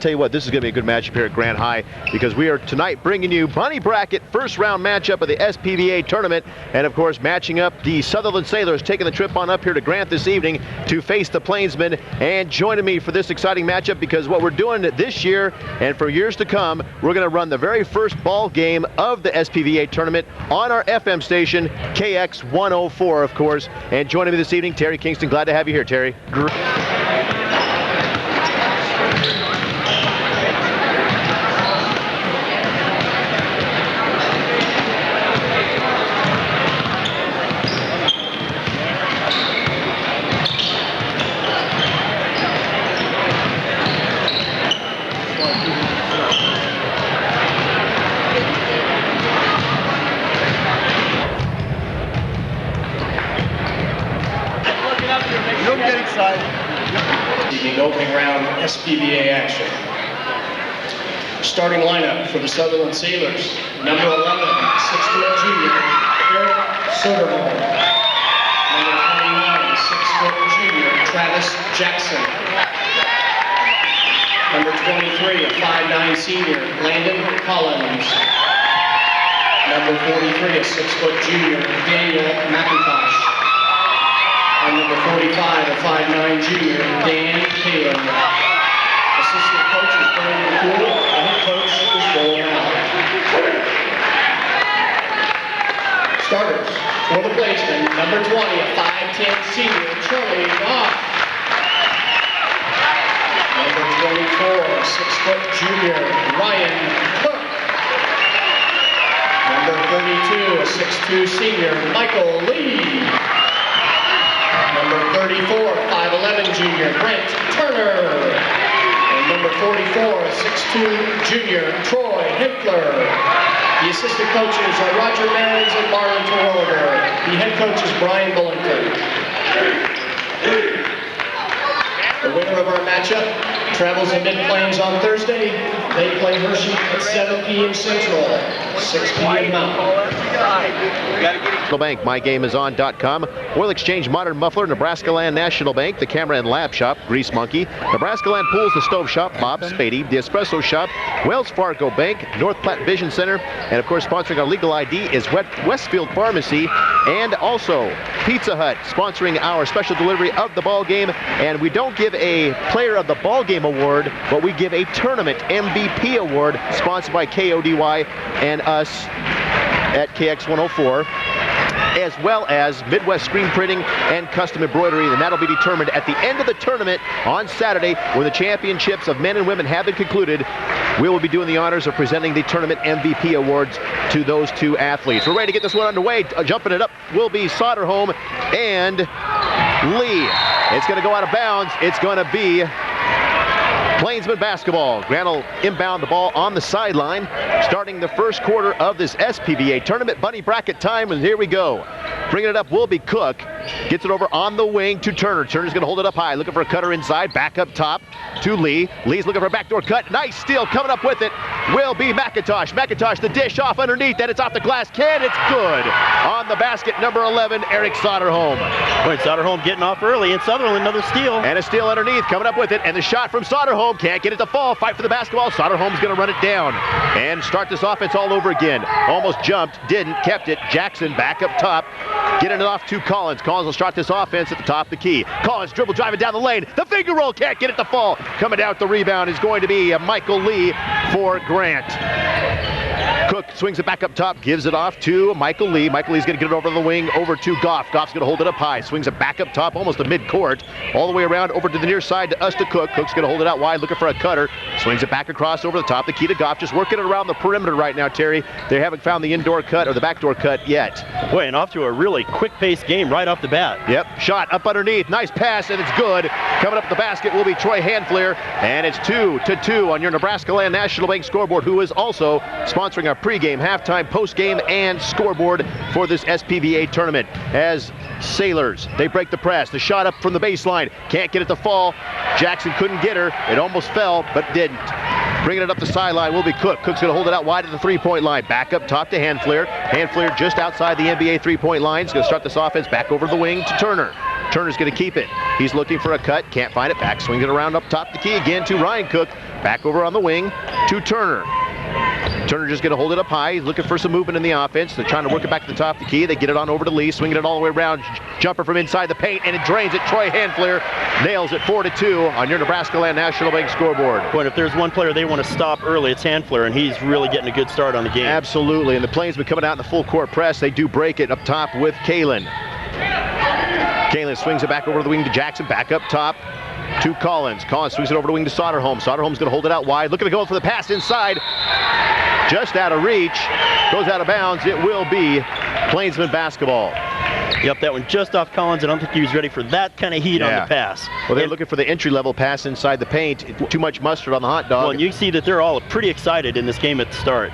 tell you what, this is going to be a good matchup here at Grant High, because we are tonight bringing you Bunny Bracket first round matchup of the SPVA tournament, and of course matching up the Sutherland Sailors, taking the trip on up here to Grant this evening to face the Plainsmen. And joining me for this exciting matchup, because what we're doing this year and for years to come, we're going to run the very first ball game of the SPVA tournament on our FM station, KX 104, of course. And joining me this evening, Terry Kingston. Glad to have you here, Terry. Evening opening round SPVA action. Starting lineup for the Sutherland Sailors: number 11, 6-foot junior, Sutherland. Number 29, 6-foot junior, Travis Jackson. Number 23, a 5'9" senior, Landon Collins. Number 43, a 6-foot junior, Daniel McIntosh. And number 45, a 5'9" junior, Dan Taylor. Assistant coach is Brandon Poole, and head coach is rolling out. Starters for the Plainsmen: number 20, a 5'10" senior, Charlie Goff. Number 24, a 6-foot junior, Ryan Cook. Number 32, a 6'2" senior, Michael Lee. Number 34, 5'11" junior, Brent Turner. And number 44, 6'2" junior, Troy Hinkler. The assistant coaches are Roger Marins and Marlon Terwilliger. The head coach is Brian Bullington. The winner of our matchup travels to Mid-Plains on Thursday. They play Hershey at 7 p.m. Central, 6 p.m. Mountain. Bank, mygameison.com, Oil Exchange Modern Muffler, Nebraska Land National Bank, the Camera and Lab Shop, Grease Monkey, Nebraska Land Pools, the Stove Shop, Bob Spady, the Espresso Shop, Wells Fargo Bank, North Platte Vision Center, and of course sponsoring our legal ID is Westfield Pharmacy, and also Pizza Hut sponsoring our special delivery of the ball game. And we don't give a Player of the Ball Game award, but we give a Tournament MVP award sponsored by KODY and us at KX 104, as well as Midwest Screen Printing and Custom Embroidery, and that'll be determined at the end of the tournament on Saturday, when the championships of men and women have been concluded. We will be doing the honors of presenting the tournament MVP awards to those two athletes. We're ready to get this one underway. Jumping it up will be Soderholm and Lee. It's going to go out of bounds. It's going to be Plainsmen basketball. Grant will inbound the ball on the sideline, starting the first quarter of this SPVA tournament. Bunny bracket time, and here we go. Bringing it up will be Cook. Gets it over on the wing to Turner. Turner's going to hold it up high, looking for a cutter inside. Back up top to Lee. Lee's looking for a backdoor cut. Nice steal. Coming up with it will be McIntosh. McIntosh, the dish off underneath, and it's off the glass can. It's good. On the basket, number 11, Eric Soderholm. Boy, Soderholm getting off early, and Sutherland another steal. And a steal underneath, coming up with it, and the shot from Soderholm. Can't get it to fall. Fight for the basketball. Soderholm's going to run it down and start this offense all over again. Almost jumped, didn't, kept it. Jackson back up top, getting it off to Collins. Collins will start this offense at the top of the key. Collins dribble driving down the lane. The finger roll, can't get it to fall. Coming out the rebound is going to be Michael Lee for Grant. Cook swings it back up top, gives it off to Michael Lee. Michael Lee's going to get it over the wing, over to Goff. Goff's going to hold it up high, swings it back up top, almost to midcourt, all the way around over to the near side to us to Cook. Cook's going to hold it out wide, looking for a cutter. Swings it back across over the top, the key to Goff. Just working it around the perimeter right now, Terry. They haven't found the indoor cut or the backdoor cut yet. Boy, and off to a really quick-paced game right off the bat. Yep, shot up underneath, nice pass, and it's good. Coming up the basket will be Troy Handfleer, and it's 2-2 on your Nebraska Land National Bank scoreboard, who is also sponsoring our pregame, halftime, postgame, and scoreboard for this SPVA tournament. As Sailors, they break the press. The shot up from the baseline, can't get it to fall. Jackson couldn't get her. It almost fell, but didn't. Bringing it up the sideline will be Cook. Cook's going to hold it out wide at the three-point line. Back up top to Handfleer. Handfleer just outside the NBA three-point line. He's going to start this offense back over the wing to Turner. Turner's going to keep it. He's looking for a cut. Can't find it. Back swings it around up top the key again to Ryan Cook. Back over on the wing to Turner. Turner just going to hold it up high. He's looking for some movement in the offense. They're trying to work it back to the top of the key. They get it on over to Lee, swinging it all the way around. Jumper from inside the paint, and it drains it. Troy Handfler nails it 4-2 on your Nebraska Land National Bank scoreboard. But if there's one player they want to stop early, it's Handfler, and he's really getting a good start on the game. Absolutely, and the Plainsmen coming out in the full court press. They do break it up top with Kalen. Kalen swings it back over to the wing to Jackson, back up top to Collins. Collins swings it over to wing to Soderholm. Soderholm's going to hold it out wide. Looking to go for the pass inside. Just out of reach. Goes out of bounds. It will be Plainsmen basketball. Yep, that one just off Collins. I don't think he was ready for that kind of heat on the pass. Well, they're looking for the entry-level pass inside the paint. Too much mustard on the hot dog. Well, and you see that they're all pretty excited in this game at the start.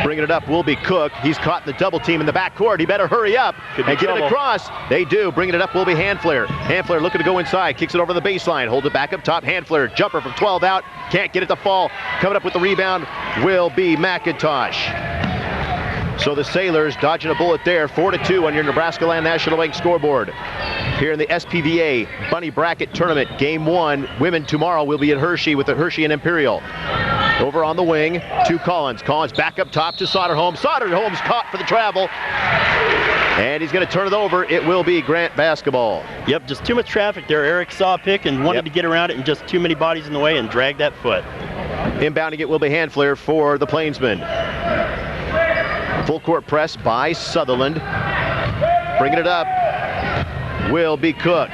Bringing it up will be Cook. He's caught in the double team in the backcourt. He better hurry up and get it across. They do. Bringing it up will be Handfler. Handfler looking to go inside. Kicks it over the baseline. Hold it back up top. Handfler. Jumper from 12 out. Can't get it to fall. Coming up with the rebound will be McIntosh. So the Sailors dodging a bullet there. 4-2 on your Nebraska Land National Bank scoreboard. Here in the SPVA Bunny Bracket Tournament. Game 1. Women tomorrow will be at Hershey with the Hershey and Imperial. Over on the wing to Collins. Collins back up top to Soderholm. Soderholm's caught for the travel. And he's going to turn it over. It will be Grant basketball. Yep, just too much traffic there. Eric saw a pick and wanted to get around it, and just too many bodies in the way and drag that foot. Inbounding it will be Handfler for the Plainsmen. Full court press by Sutherland. Bringing it up will be Cook.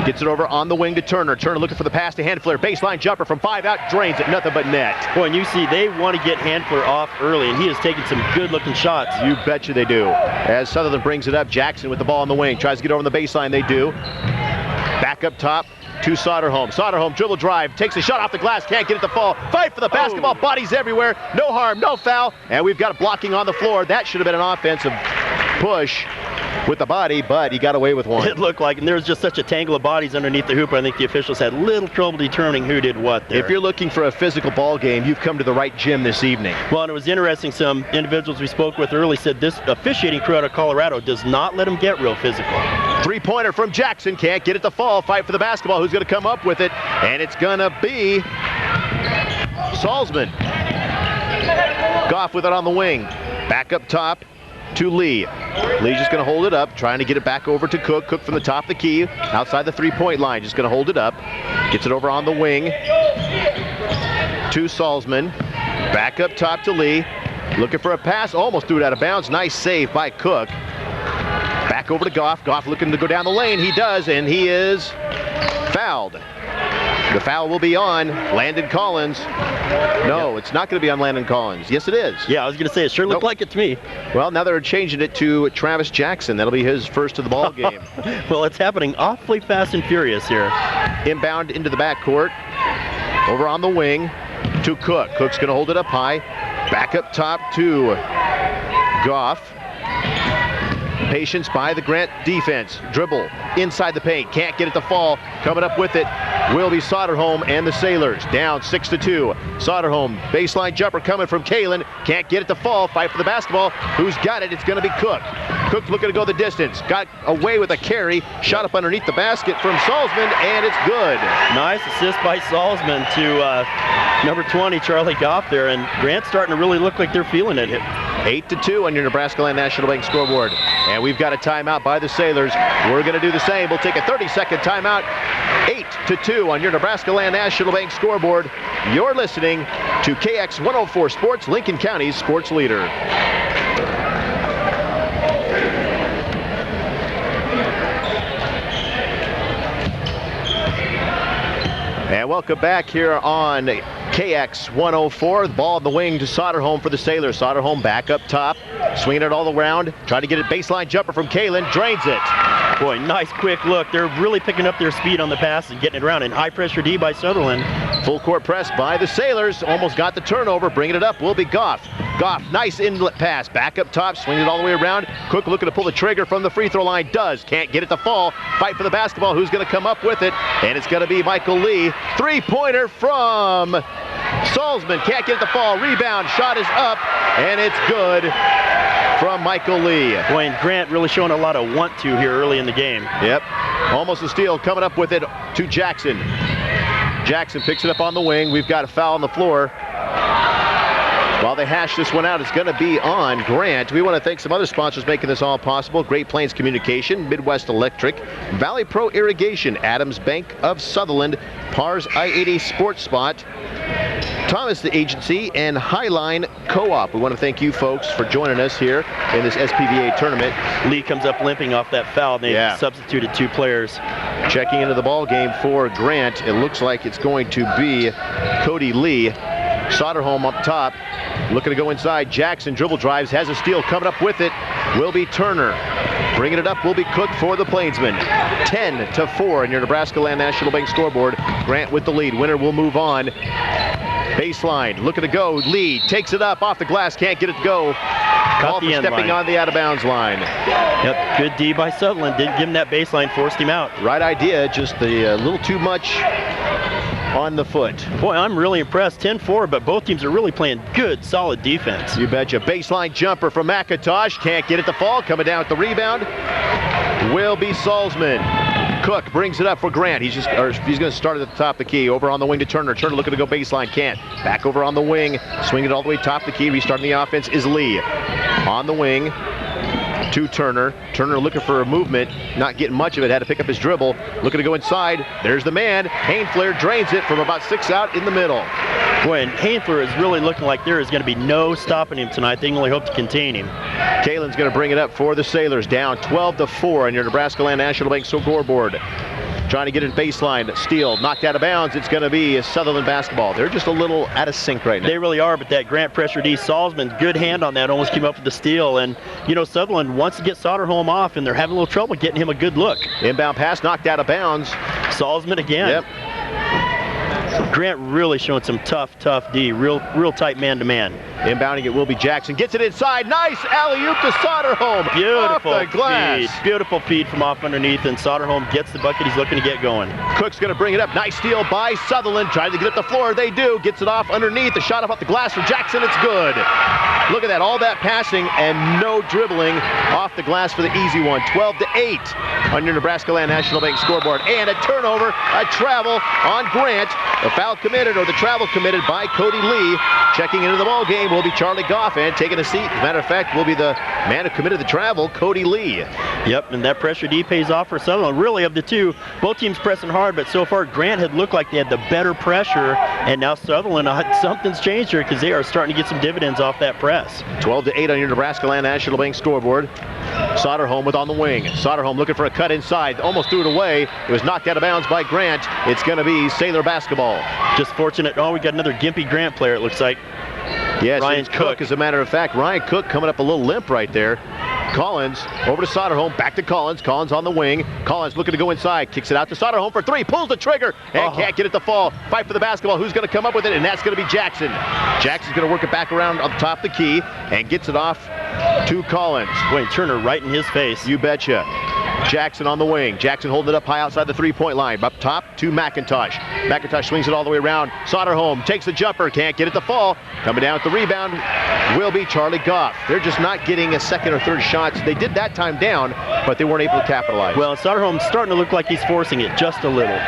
Gets it over on the wing to Turner. Turner looking for the pass to Handfler. Baseline jumper from 5 out. Drains it. Nothing but net. Boy, and you see they want to get Handfler off early, and he is taking some good-looking shots. You betcha they do. As Sutherland brings it up, Jackson with the ball on the wing. Tries to get over on the baseline. They do. Back up top to Soderholm. Soderholm dribble drive. Takes a shot off the glass. Can't get it to fall. Fight for the basketball. Bodies everywhere. No harm. No foul. And we've got a blocking on the floor. That should have been an offensive push with the body, but he got away with one. It looked like, and there was just such a tangle of bodies underneath the hoop. I think the officials had little trouble determining who did what there. If you're looking for a physical ball game, you've come to the right gym this evening. Well, and it was interesting. Some individuals we spoke with early said this officiating crew out of Colorado does not let them get real physical. Three-pointer from Jackson. Can't get it to fall. Fight for the basketball. Who's going to come up with it? And it's going to be Salzman. Goff with it on the wing. Back up top to Lee. Lee's just going to hold it up, trying to get it back over to Cook. Cook from the top of the key, outside the three-point line, just going to hold it up. Gets it over on the wing to Salzman. Back up top to Lee. Looking for a pass, almost threw it out of bounds. Nice save by Cook. Back over to Goff. Goff looking to go down the lane. He does, and he is fouled. The foul will be on Landon Collins. No, it's not going to be on Landon Collins. Yes, it is. Yeah, I was going to say, it sure looked like it to me. Well, now they're changing it to Travis Jackson. That'll be his first of the ball game. Well, it's happening awfully fast and furious here. Inbound into the backcourt. Over on the wing to Cook. Cook's going to hold it up high. Back up top to Goff. Patience by the Grant defense. Dribble inside the paint. Can't get it to fall. Coming up with it will be Soderholm and the Sailors. Down 6-2. Soderholm, baseline jumper coming from Kalen. Can't get it to fall. Fight for the basketball. Who's got it? It's going to be Cook. Cook looking to go the distance. Got away with a carry. Shot up underneath the basket from Salzman, and it's good. Nice assist by Salzman to number 20, Charlie Goff there. And Grant's starting to really look like they're feeling it. 8-2 on your Nebraska Land National Bank scoreboard. And we've got a timeout by the Sailors. We're going to do the same. We'll take a 30-second timeout. 8-2 on your Nebraska Land National Bank scoreboard. You're listening to KX 104 Sports, Lincoln County's sports leader. And welcome back here on KX 104. The ball on the wing to Soderholm for the Sailors. Soderholm back up top, swinging it all around, trying to get a baseline jumper from Kalen, drains it. Boy, nice quick look. They're really picking up their speed on the pass and getting it around. And high pressure D by Sutherland. Full court press by the Sailors. Almost got the turnover. Bringing it up will be Goff. Goff, nice inlet pass. Back up top, swinging it all the way around. Cook looking to pull the trigger from the free throw line. Does. Can't get it to fall. Fight for the basketball. Who's going to come up with it? And it's going to be Michael Lee. Three-pointer from Salzman. Can't get it to fall. Rebound. Shot is up. And it's good from Michael Lee. Boy, and Grant really showing a lot of want to here early in the game. Yep. Almost a steal, coming up with it to Jackson. Jackson picks it up on the wing. We've got a foul on the floor. While they hash this one out, it's going to be on Grant. We want to thank some other sponsors making this all possible. Great Plains Communication, Midwest Electric, Valley Pro Irrigation, Adams Bank of Sutherland, Pars I-80 Sports Spot, Thomas the Agency, and Highline Co-op. We want to thank you folks for joining us here in this SPVA tournament. Lee comes up limping off that foul. They substituted 2 players. Checking into the ball game for Grant, it looks like it's going to be Cody Lee. Soderholm up top, looking to go inside. Jackson dribble drives, has a steal, coming up with it will be Turner. Bringing it up will be Cook for the Plainsmen. 10-4 in your Nebraska Land National Bank scoreboard. Grant with the lead. Winner will move on. Baseline, looking to go. Lee takes it up off the glass, can't get it to go. Call for stepping on the out-of-bounds line. Yep, good D by Sutherland. Didn't give him that baseline, forced him out. Right idea, just a little too much on the foot. Boy, I'm really impressed. 10-4, but both teams are really playing good, solid defense. You betcha. Baseline jumper from McIntosh. Can't get it to fall. Coming down with the rebound will be Salzman. Cook brings it up for Grant. He's going to start at the top of the key. Over on the wing to Turner. Turner looking to go baseline. Can't. Back over on the wing. Swing it all the way top of the key. Restarting the offense is Lee. On the wing to Turner. Turner looking for a movement, not getting much of it, had to pick up his dribble, looking to go inside. There's the man. Hainfler drains it from about 6 out in the middle. Boy, and Hainfler is really looking like there is going to be no stopping him tonight. They only hope to contain him. Kalen's going to bring it up for the Sailors, down 12-4 on your Nebraska Land National Bank scoreboard. Trying to get it baseline, steal, knocked out of bounds. It's going to be a Sutherland basketball. They're just a little out of sync right now. They really are, but that Grant pressure D, Salzman, good hand on that, almost came up with the steal. And, you know, Sutherland wants to get Soderholm off, and they're having a little trouble getting him a good look. Inbound pass, knocked out of bounds. Salzman again. Yep. Grant really showing some tough D, real tight man-to-man. Inbounding it will be Jackson. Gets it inside. Nice alley-oop to Soderholm. Beautiful off the glass. feed. Beautiful feed from off underneath, and Soderholm gets the bucket he's looking to get going. Cook's going to bring it up. Nice steal by Sutherland. Trying to get up the floor. They do. Gets it off underneath. The shot off the glass for Jackson. It's good. Look at that. All that passing and no dribbling off the glass for the easy one. 12-8 on your Nebraska Land National Bank scoreboard. And a turnover, a travel on Grant. The foul committed, or the travel committed by Cody Lee. Checking into the ball game will be Charlie Goff, and taking a seat, as a matter of fact, will be the man who committed the travel, Cody Lee. Yep, and that pressure D pays off for Sutherland. Really, of the two, both teams pressing hard, but so far Grant had looked like they had the better pressure, and now Sutherland, something's changed here because they are starting to get some dividends off that press. 12-8 on your Nebraska Land National Bank scoreboard. Soderholm with on the wing. Soderholm looking for a cut inside, almost threw it away. It was knocked out of bounds by Grant. It's going to be Sailor basketball. Just fortunate. Oh, we got another gimpy Grant player, it looks like. Yes, Ryan Cook, as a matter of fact. Ryan Cook coming up a little limp right there. Collins over to Soderholm, back to Collins. Collins on the wing. Collins looking to go inside, kicks it out to Soderholm for 3, pulls the trigger, and can't get it to fall. Fight for the basketball. Who's going to come up with it? And that's going to be Jackson. Jackson's going to work it back around on top of the key and gets it off to Collins. Wayne Turner right in his face. You betcha. Jackson on the wing. Jackson holding it up high outside the three-point line. Up top to McIntosh. McIntosh swings it all the way around. Soderholm takes the jumper. Can't get it to fall. Coming down with the rebound will be Charlie Goff. They're just not getting a second or third shots. They did that time down, but they weren't able to capitalize. Well, Soderholm's starting to look like he's forcing it just a little.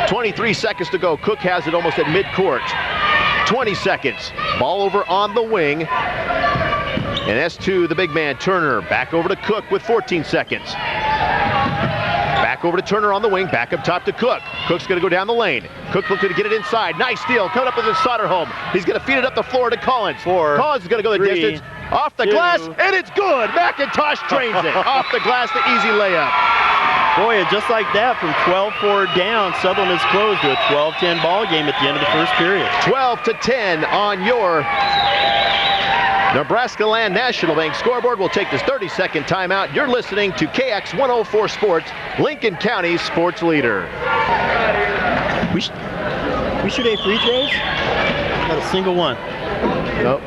23 seconds to go. Cook has it almost at midcourt. 20 seconds. Ball over on the wing. And S2, the big man, Turner, back over to Cook with 14 seconds. Back over to Turner on the wing, back up top to Cook. Cook's going to go down the lane. Cook looking to get it inside. Nice steal, coming up with the Soderholm. He's going to feed it up the floor to Collins. Collins is going to go the distance. Off the glass, and it's good. McIntosh drains it. Off the glass, the easy layup. Boy, and just like that, from 12-4 down, Sutherland is closed to a 12-10 ball game at the end of the first period. 12-10 on your Nebraska Land National Bank scoreboard. We'll take this 30-second timeout. You're listening to KX 104 Sports, Lincoln County's sports leader. We shoot 8 free throws? Not a single one. Nope.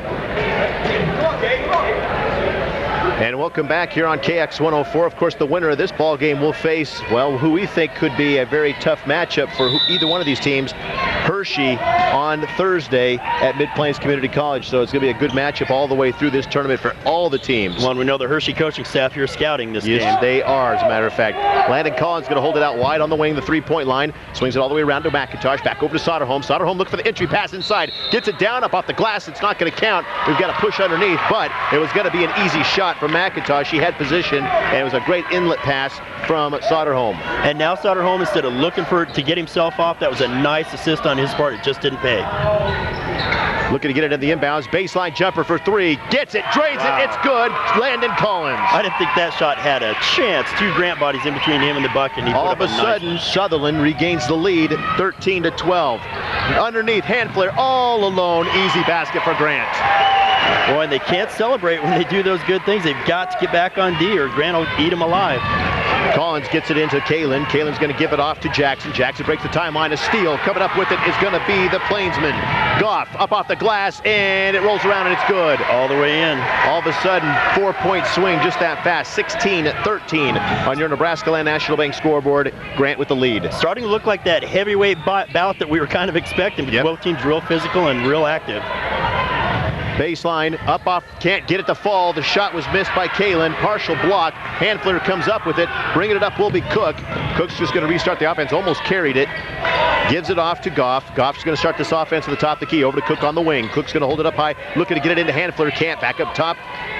And we'll Welcome back here on KX 104. Of course, the winner of this ball game will face, well, who we think could be a very tough matchup for either one of these teams. Hershey on Thursday at Mid-Plains Community College. So it's going to be a good matchup all the way through this tournament for all the teams. Well, we know the Hershey coaching staff here is scouting this game. Yes, they are, as a matter of fact. Landon Collins going to hold it out wide on the wing, the three-point line. Swings it all the way around to McIntosh. Back over to Soderholm. Soderholm looks for the entry pass inside. Gets it down up off the glass. It's not going to count. We've got to push underneath, but it was going to be an easy shot from McIntosh. He had position, and it was a great inlet pass from Soderholm. And now Soderholm, instead of looking to get himself off, that was a nice assist on his part. It just didn't pay. Looking to get it in the inbounds. Baseline jumper for three. Gets it, drains it. It's good. Landon Collins. I didn't think that shot had a chance. Two Grant bodies in between him and the bucket. And he all put of up a sudden, Sutherland regains the lead, 13-12. Underneath, Handfler all alone. Easy basket for Grant. Boy, and they can't celebrate when they do those good things. They've got to get back on D or Grant will eat them alive. Collins gets it into Kalen. Kalen's going to give it off to Jackson. Jackson breaks the timeline. A steal. Coming up with it is going to be the Plainsmen. Goff up off the glass, and it rolls around, and it's good. All the way in. All of a sudden, 4-point swing just that fast. 16-13 on your Nebraska Land National Bank scoreboard. Grant with the lead. Starting to look like that heavyweight bout that we were kind of expecting. But both teams real physical and real active. Baseline, up off, can't get it to fall. The shot was missed by Kalen. Partial block. Handfler comes up with it. Bringing it up will be Cook. Cook's just going to restart the offense. Almost carried it. Gives it off to Goff. Goff's going to start this offense at the top of the key. Over to Cook on the wing. Cook's going to hold it up high. Looking to get it into Handfler. Can't. Back up top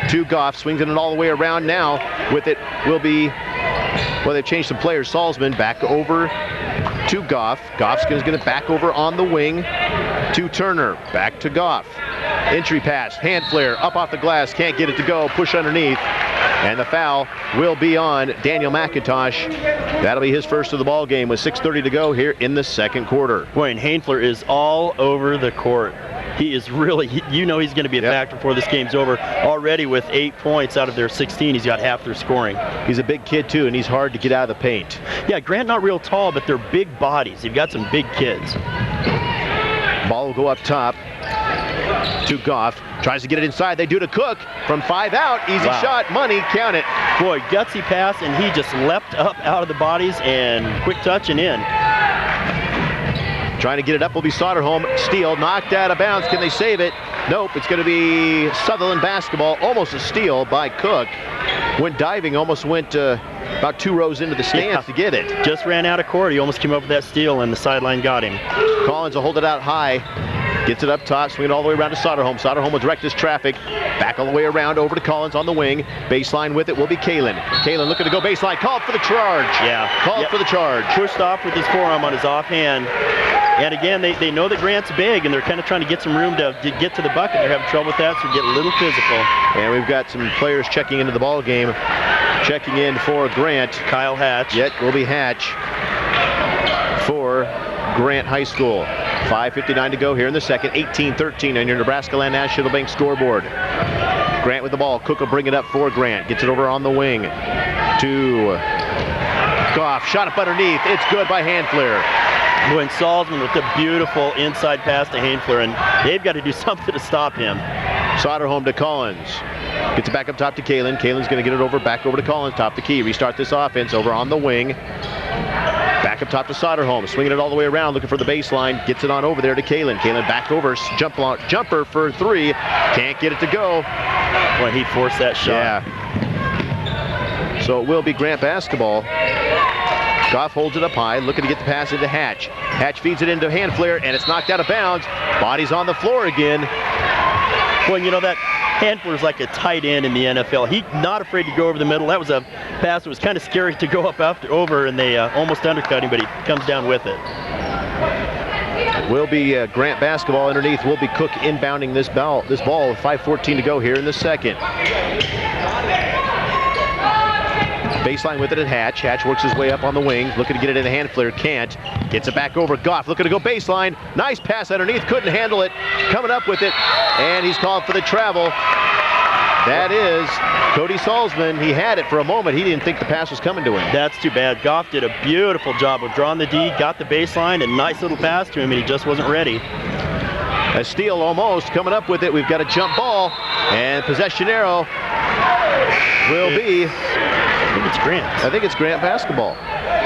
to Goff. Swings it all the way around now. With it will be, well, they've changed some players. Salzman back over to Goff. Goff's going to back over on the wing to Turner. Back to Goff. Entry pass, hand flare, up off the glass, can't get it to go, push underneath, and the foul will be on Daniel McIntosh. That'll be his first of the ball game with 6:30 to go here in the second quarter. Boy, and Handfler is all over the court. He is really, you know he's going to be a factor before this game's over. Already with 8 points out of their 16, he's got half their scoring. He's a big kid too, and he's hard to get out of the paint. Yeah, Grant not real tall, but they're big bodies. You've got some big kids. Ball will go up top to Goff. Tries to get it inside. They do to Cook from 5 out. Easy shot. Money. Count it. Boy, gutsy pass, and he just leapt up out of the bodies and quick touch and in. Trying to get it up will be Soderholm. Steal. Knocked out of bounds. Can they save it? Nope. It's going to be Sutherland basketball. Almost a steal by Cook. Went diving. Almost went about 2 rows into the stands to get it. Just ran out of court. He almost came up with that steal, and the sideline got him. Collins will hold it out high. Gets it up top, swing it all the way around to Soderholm. Soderholm will direct his traffic. Back all the way around over to Collins on the wing. Baseline with it will be Kalen. Kalen looking to go baseline. Called for the charge. Yeah. Called for the charge. Pushed off with his forearm on his offhand. And again, they know that Grant's big, and they're kind of trying to get some room to get to the bucket. They're having trouble with that, so get a little physical. And we've got some players checking into the ball game. Checking in for Grant. Kyle Hatch. Yet will be Hatch for Grant High School. 5:59 to go here in the second. 18-13 on your Nebraska Land National Bank scoreboard. Grant with the ball. Cook will bring it up for Grant. Gets it over on the wing to Goff. Shot up underneath. It's good by Handfler. Boy, and Salzman with a beautiful inside pass to Handfler, and they've got to do something to stop him. Soderholm to Collins. Gets it back up top to Kalen. Kalen's going to get it back over to Collins. Top the key. Restart this offense over on the wing. Back up top to Soderholm, swinging it all the way around, looking for the baseline. Gets it on over there to Kalen. Kalen back over, jumper for 3. Can't get it to go. Boy, he forced that shot. Yeah. So it will be Grant basketball. Goff holds it up high, looking to get the pass into Hatch. Hatch feeds it into Handfler, and it's knocked out of bounds. Body's on the floor again. Boy, you know that Handfler's like a tight end in the NFL. He's not afraid to go over the middle. That was a pass that was kind of scary to go up over, and they almost undercut him, but he comes down with it. Will be Grant basketball. Underneath will be Cook inbounding this ball with 5:14 to go here in the second. Baseline with it at Hatch. Hatch works his way up on the wing, looking to get it in the Handfler. Can't. Gets it back over. Goff looking to go baseline. Nice pass underneath. Couldn't handle it. Coming up with it. And he's called for the travel. That is Cody Salzman. He had it for a moment. He didn't think the pass was coming to him. That's too bad. Goff did a beautiful job of drawing the D, got the baseline, and nice little pass to him, and he just wasn't ready. A steal almost, coming up with it. We've got a jump ball, and possession arrow will be... I think it's Grant. I think it's Grant basketball.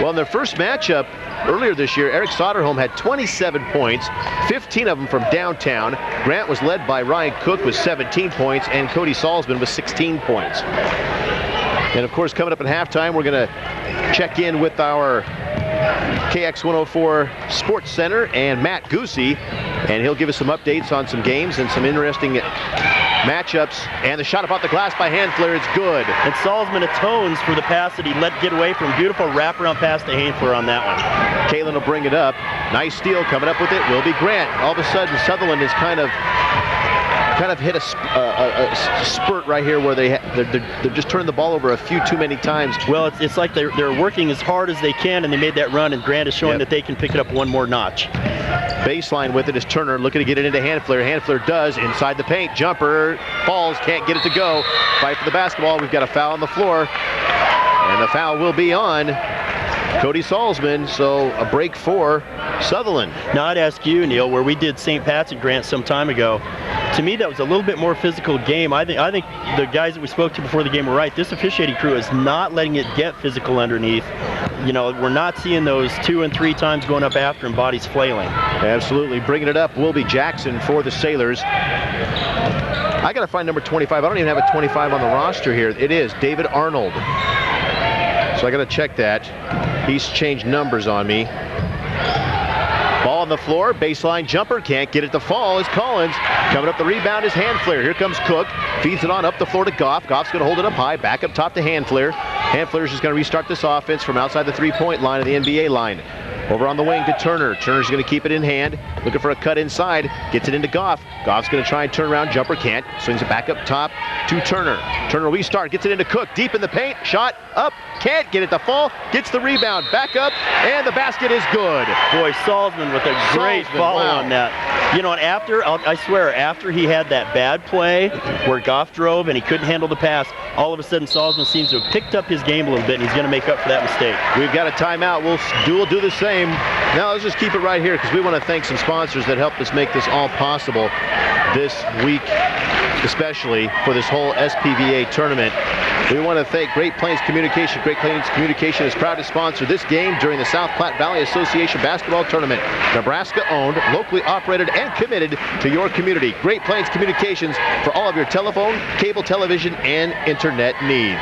Well, in their first matchup earlier this year, Eric Soderholm had 27 points, 15 of them from downtown. Grant was led by Ryan Cook with 17 points, and Cody Salzman with 16 points. And of course, coming up at halftime, we're going to check in with our KX104 Sports Center and Matt Goosey, and he'll give us some updates on some games and some interesting matchups. And the shot about the glass by Handfler is good. And Salzman atones for the pass that he let get away from. Beautiful wraparound pass to Handfler on that one. Kalen will bring it up. Nice steal. Coming up with it will be Grant. All of a sudden, Sutherland is kind of hit a spurt right here where they're just turning the ball over a few too many times. Well, it's like they're working as hard as they can, and they made that run, and Grant is showing that they can pick it up one more notch. Baseline with it is Turner looking to get it into Handfler. Handfler does inside the paint. Jumper falls, can't get it to go. Fight for the basketball. We've got a foul on the floor, and the foul will be on Cody Salzman, so a break for Sutherland. Now I'd ask you, Neil, where we did St. Pat's and Grant some time ago, to me that was a little bit more physical game. I think the guys that we spoke to before the game were right. This officiating crew is not letting it get physical underneath. You know, we're not seeing those 2 and 3 times going up after and bodies flailing. Absolutely. Bringing it up will be Jackson for the Sailors. I got to find number 25. I don't even have a 25 on the roster here. It is David Arnold. So I got to check that. He's changed numbers on me. Ball on the floor, baseline jumper, can't get it to fall is Collins. Coming up the rebound is Handfler. Here comes Cook, feeds it on up the floor to Goff. Goff's going to hold it up high, back up top to Handfler. Handfler's just going to restart this offense from outside the three-point line of the NBA line. Over on the wing to Turner. Turner's going to keep it in hand, looking for a cut inside, gets it into Goff. Goff's going to try and turn around, jumper can't, swings it back up top to Turner. Turner will restart, gets it into Cook, deep in the paint, shot up, can't get it to fall, gets the rebound, back up, and the basket is good. Boy, Salzman with a great follow on that. You know, and after, I swear, after he had that bad play where Goff drove and he couldn't handle the pass, all of a sudden Salzman seems to have picked up his game a little bit, and he's going to make up for that mistake. We've got a timeout. We'll do the same. Now let's just keep it right here because we want to thank some sponsors that helped us make this all possible this week, especially for this whole SPVA tournament. We want to thank Great Plains Communication. Great Plains Communication is proud to sponsor this game during the South Platte Valley Association basketball tournament. Nebraska owned, locally operated, and committed to your community. Great Plains Communications for all of your telephone, cable television, and internet needs.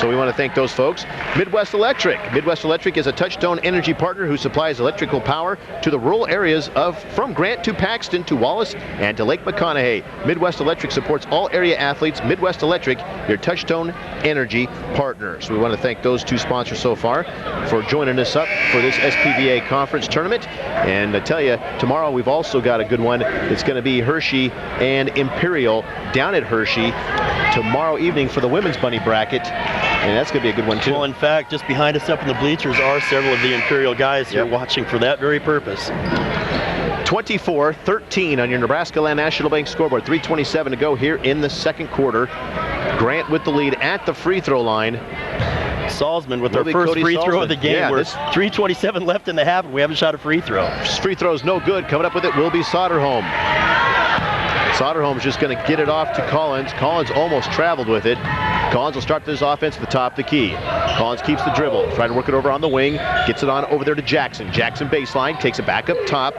So we want to thank those folks. Midwest Electric. Midwest Electric is a Touchstone energy partner who supplies electrical power to the rural areas from Grant to Paxton to Wallace and to Lake McConaughey. Midwest Electric supports all area athletes. Midwest Electric, your Touchstone energy partner. So we want to thank those two sponsors so far for joining us up for this SPVA conference tournament. And I tell you, tomorrow we've also got a good one. It's going to be Hershey and Imperial down at Hershey tomorrow evening for the women's bunny bracket. And that's going to be a good one, too. Well, in fact, just behind us up in the bleachers are several of the Imperial guys here watching for that very purpose. 24-13 on your Nebraska Land National Bank scoreboard. 3:27 to go here in the second quarter. Grant with the lead at the free throw line. Salzman with our first free throw of the game. Yeah, We're 3:27 left in the half, and we haven't shot a free throw. Free throw's no good. Coming up with it will be Soderholm. Soderholm's just going to get it off to Collins. Collins almost traveled with it. Collins will start this offense at the top of the key. Collins keeps the dribble, trying to work it over on the wing, gets it on over there to Jackson. Jackson baseline, takes it back up top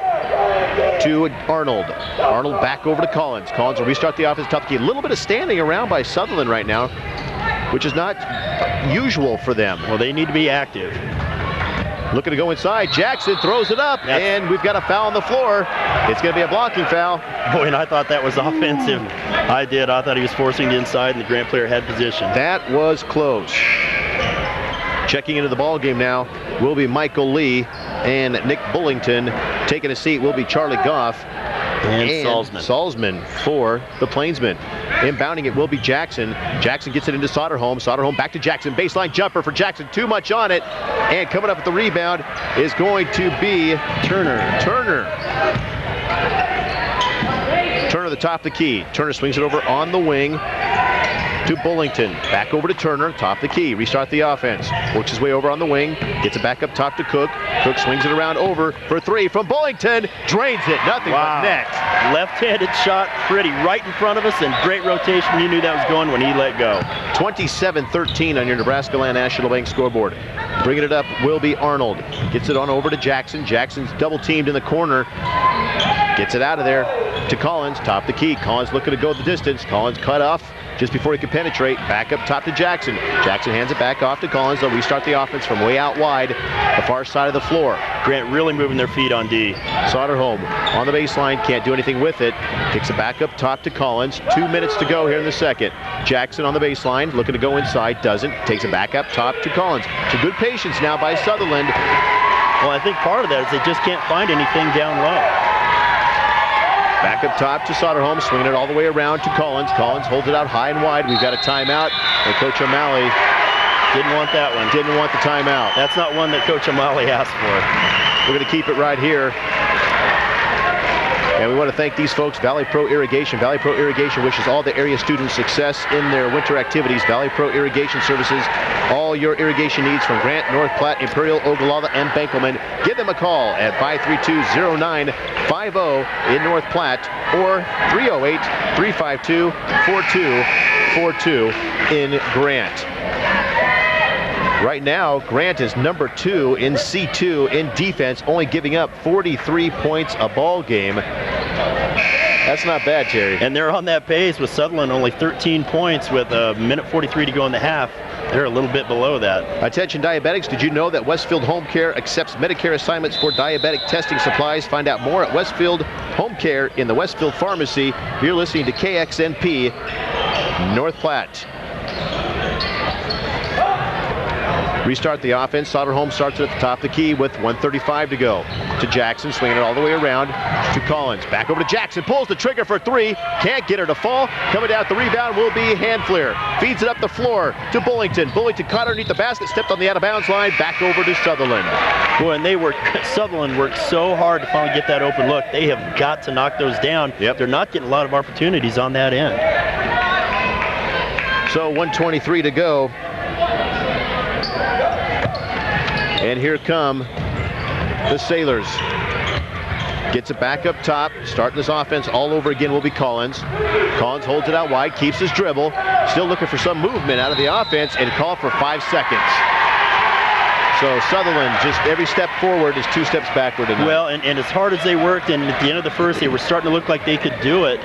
to Arnold. Arnold back over to Collins. Collins will restart the offense at the top of the key. A little bit of standing around by Sutherland right now, which is not usual for them. Well, they need to be active. Looking to go inside. Jackson throws it up, and we've got a foul on the floor. It's going to be a blocking foul. Boy, and I thought that was offensive. I did. I thought he was forcing the inside, and the Grant player had position. That was close. Checking into the ball game now will be Michael Lee and Nick Bullington. Taking a seat will be Charlie Goff. And Salzman. Salzman for the Plainsmen. Inbounding it will be Jackson. Jackson gets it into Soderholm. Soderholm back to Jackson. Baseline jumper for Jackson. Too much on it. And coming up with the rebound is going to be Turner. Turner the top of the key. Turner swings it over on the wing. to Bullington. Back over to Turner, top the key. Restart the offense. Works his way over on the wing. Gets it back up top to Cook. Cook swings it around over for three from Bullington. Drains it. Nothing but net. Left-handed shot, pretty right in front of us, and great rotation. You knew that was going when he let go. 27-13 on your Nebraska Land National Bank scoreboard. Bringing it up will be Arnold. Gets it on over to Jackson. Jackson's double teamed in the corner. Gets it out of there to Collins, top the key. Collins looking to go the distance. Collins cut off just before he could penetrate. Back up top to Jackson. Jackson hands it back off to Collins. They'll restart the offense from way out wide, the far side of the floor. Grant really moving their feet on D. Soderholm on the baseline, can't do anything with it. Kicks it back up top to Collins. 2 minutes to go here in the second. Jackson on the baseline, looking to go inside, doesn't. Takes it back up top to Collins. Some good patience now by Sutherland. Well, I think part of that is they just can't find anything down low. Back up top to Soderholm, swinging it all the way around to Collins. Collins holds it out high and wide. We've got a timeout, and Coach O'Malley didn't want that one. Didn't want the timeout. That's not one that Coach O'Malley asked for. We're going to keep it right here. And we want to thank these folks, Valley Pro Irrigation. Valley Pro Irrigation wishes all the area students success in their winter activities. Valley Pro Irrigation Services, all your irrigation needs from Grant, North Platte, Imperial, Ogallala, and Benkelman. Give them a call at 532-0950 in North Platte or 308-352-4242 in Grant. Right now, Grant is number 2 in C2 in defense, only giving up 43 points a ball game. That's not bad, Terry. And they're on that pace with Sutherland only 13 points with a minute 43 to go in the half. They're a little bit below that. Attention diabetics, did you know that Westfield Home Care accepts Medicare assignments for diabetic testing supplies? Find out more at Westfield Home Care in the Westfield Pharmacy. You're listening to KXNP North Platte. Restart the offense. Soderholm starts at the top of the key with 1:35 to go. To Jackson, swinging it all the way around to Collins. Back over to Jackson, pulls the trigger for three. Can't get her to fall. Coming down at the rebound will be Handfleer. Feeds it up the floor to Bullington. Bullington caught underneath the basket, stepped on the out-of-bounds line. Back over to Sutherland. Boy, and Sutherland worked so hard to finally get that open look. They have got to knock those down. Yep. They're not getting a lot of opportunities on that end. So 1:23 to go. And here come the Sailors. Gets it back up top. Starting this offense all over again will be Collins. Collins holds it out wide, keeps his dribble. Still looking for some movement out of the offense, and called for 5 seconds. So Sutherland, just every step forward is 2 steps backward tonight. Well, and as hard as they worked, and at the end of the first, they were starting to look like they could do it.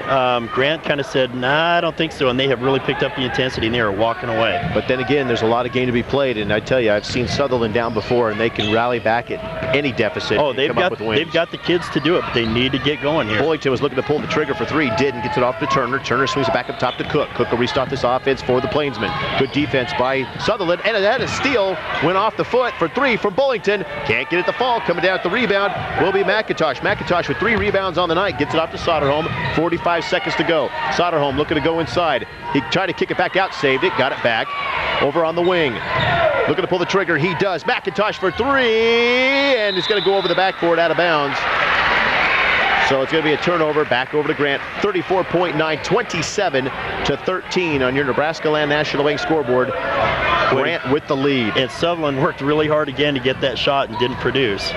Grant kind of said, nah, I don't think so, and they have really picked up the intensity, and they are walking away. But then again, there's a lot of game to be played, and I tell you, I've seen Sutherland down before, and they can rally back at any deficit. Oh, and they've come up with wins. They've got the kids to do it, but they need to get going here. Bullington was looking to pull the trigger for 3, didn't, gets it off to Turner. Turner swings it back up top to Cook. Cook will restart this offense for the Plainsmen. Good defense by Sutherland, and that is steal. Went off the foot for 3 from Bullington. Can't get it to fall. Coming down at the rebound will be McIntosh. McIntosh with 3 rebounds on the night. Gets it off to Soderholm. 45 seconds to go. Soderholm looking to go inside. He tried to kick it back out, saved it, got it back. Over on the wing. Looking to pull the trigger. He does. McIntosh for 3, and it's going to go over the backboard out of bounds. So it's going to be a turnover. Back over to Grant. 34.9, 27-13 on your Nebraska Land National Bank scoreboard. Grant with the lead. And Sutherland worked really hard again to get that shot and didn't produce.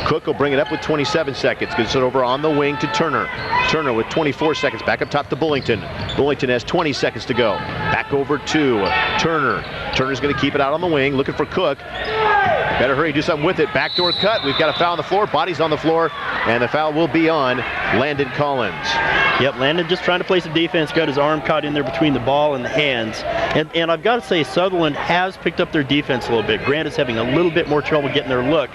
Cook will bring it up with 27 seconds. Gets it over on the wing to Turner. Turner with 24 seconds. Back up top to Bullington. Bullington has 20 seconds to go. Back over to Turner. Turner's going to keep it out on the wing. Looking for Cook. Better hurry, do something with it. Backdoor cut. We've got a foul on the floor. Bodies on the floor. And the foul will be on Landon Collins. Yep, Landon just trying to play some defense. Got his arm caught in there between the ball and the hands. And I've got to say, Sutherland has picked up their defense a little bit. Grant is having a little bit more trouble getting their look.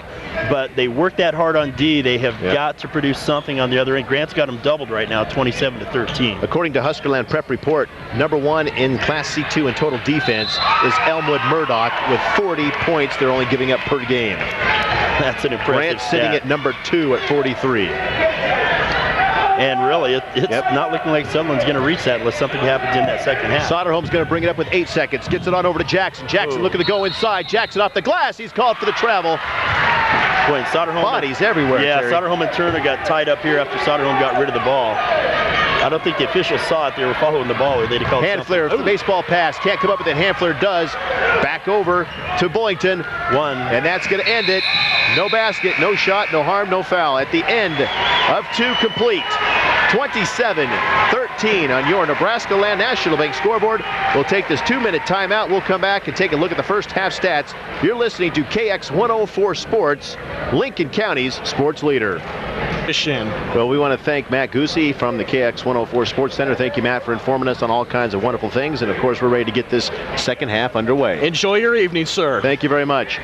But they worked that hard on D. They have got to produce something on the other end. Grant's got them doubled right now, 27-13. According to Huskerland Prep Report, number 1 in Class C2 in total defense is Elmwood Murdoch with 40 points they're only giving up per game. That's an impressive Grant sitting stat. at number 2 at 43. And really, it's not looking like Sutherland's going to reach that unless something happens in that second half. Soderholm's going to bring it up with 8 seconds. Gets it on over to Jackson. Jackson looking to go inside. Jackson off the glass. He's called for the travel. Boy, Soderholm, bodies everywhere. Yeah, Terry. Soderholm and Turner got tied up here after Soderholm got rid of the ball. I don't think the officials saw it. They were following the ball, or they'd have called Handfler, the baseball pass. Can't come up with it. Handfler does. Back over to Bullington. One. And that's going to end it. No basket, no shot, no harm, no foul. At the end of 2 complete. 27-13 on your Nebraska Land National Bank scoreboard. We'll take this 2-minute timeout. We'll come back and take a look at the first half stats. You're listening to KX 104 Sports, Lincoln County's sports leader. Well, we want to thank Matt Goosey from the KX 104 Sports Center. Thank you, Matt, for informing us on all kinds of wonderful things. And, of course, we're ready to get this second half underway. Enjoy your evening, sir. Thank you very much.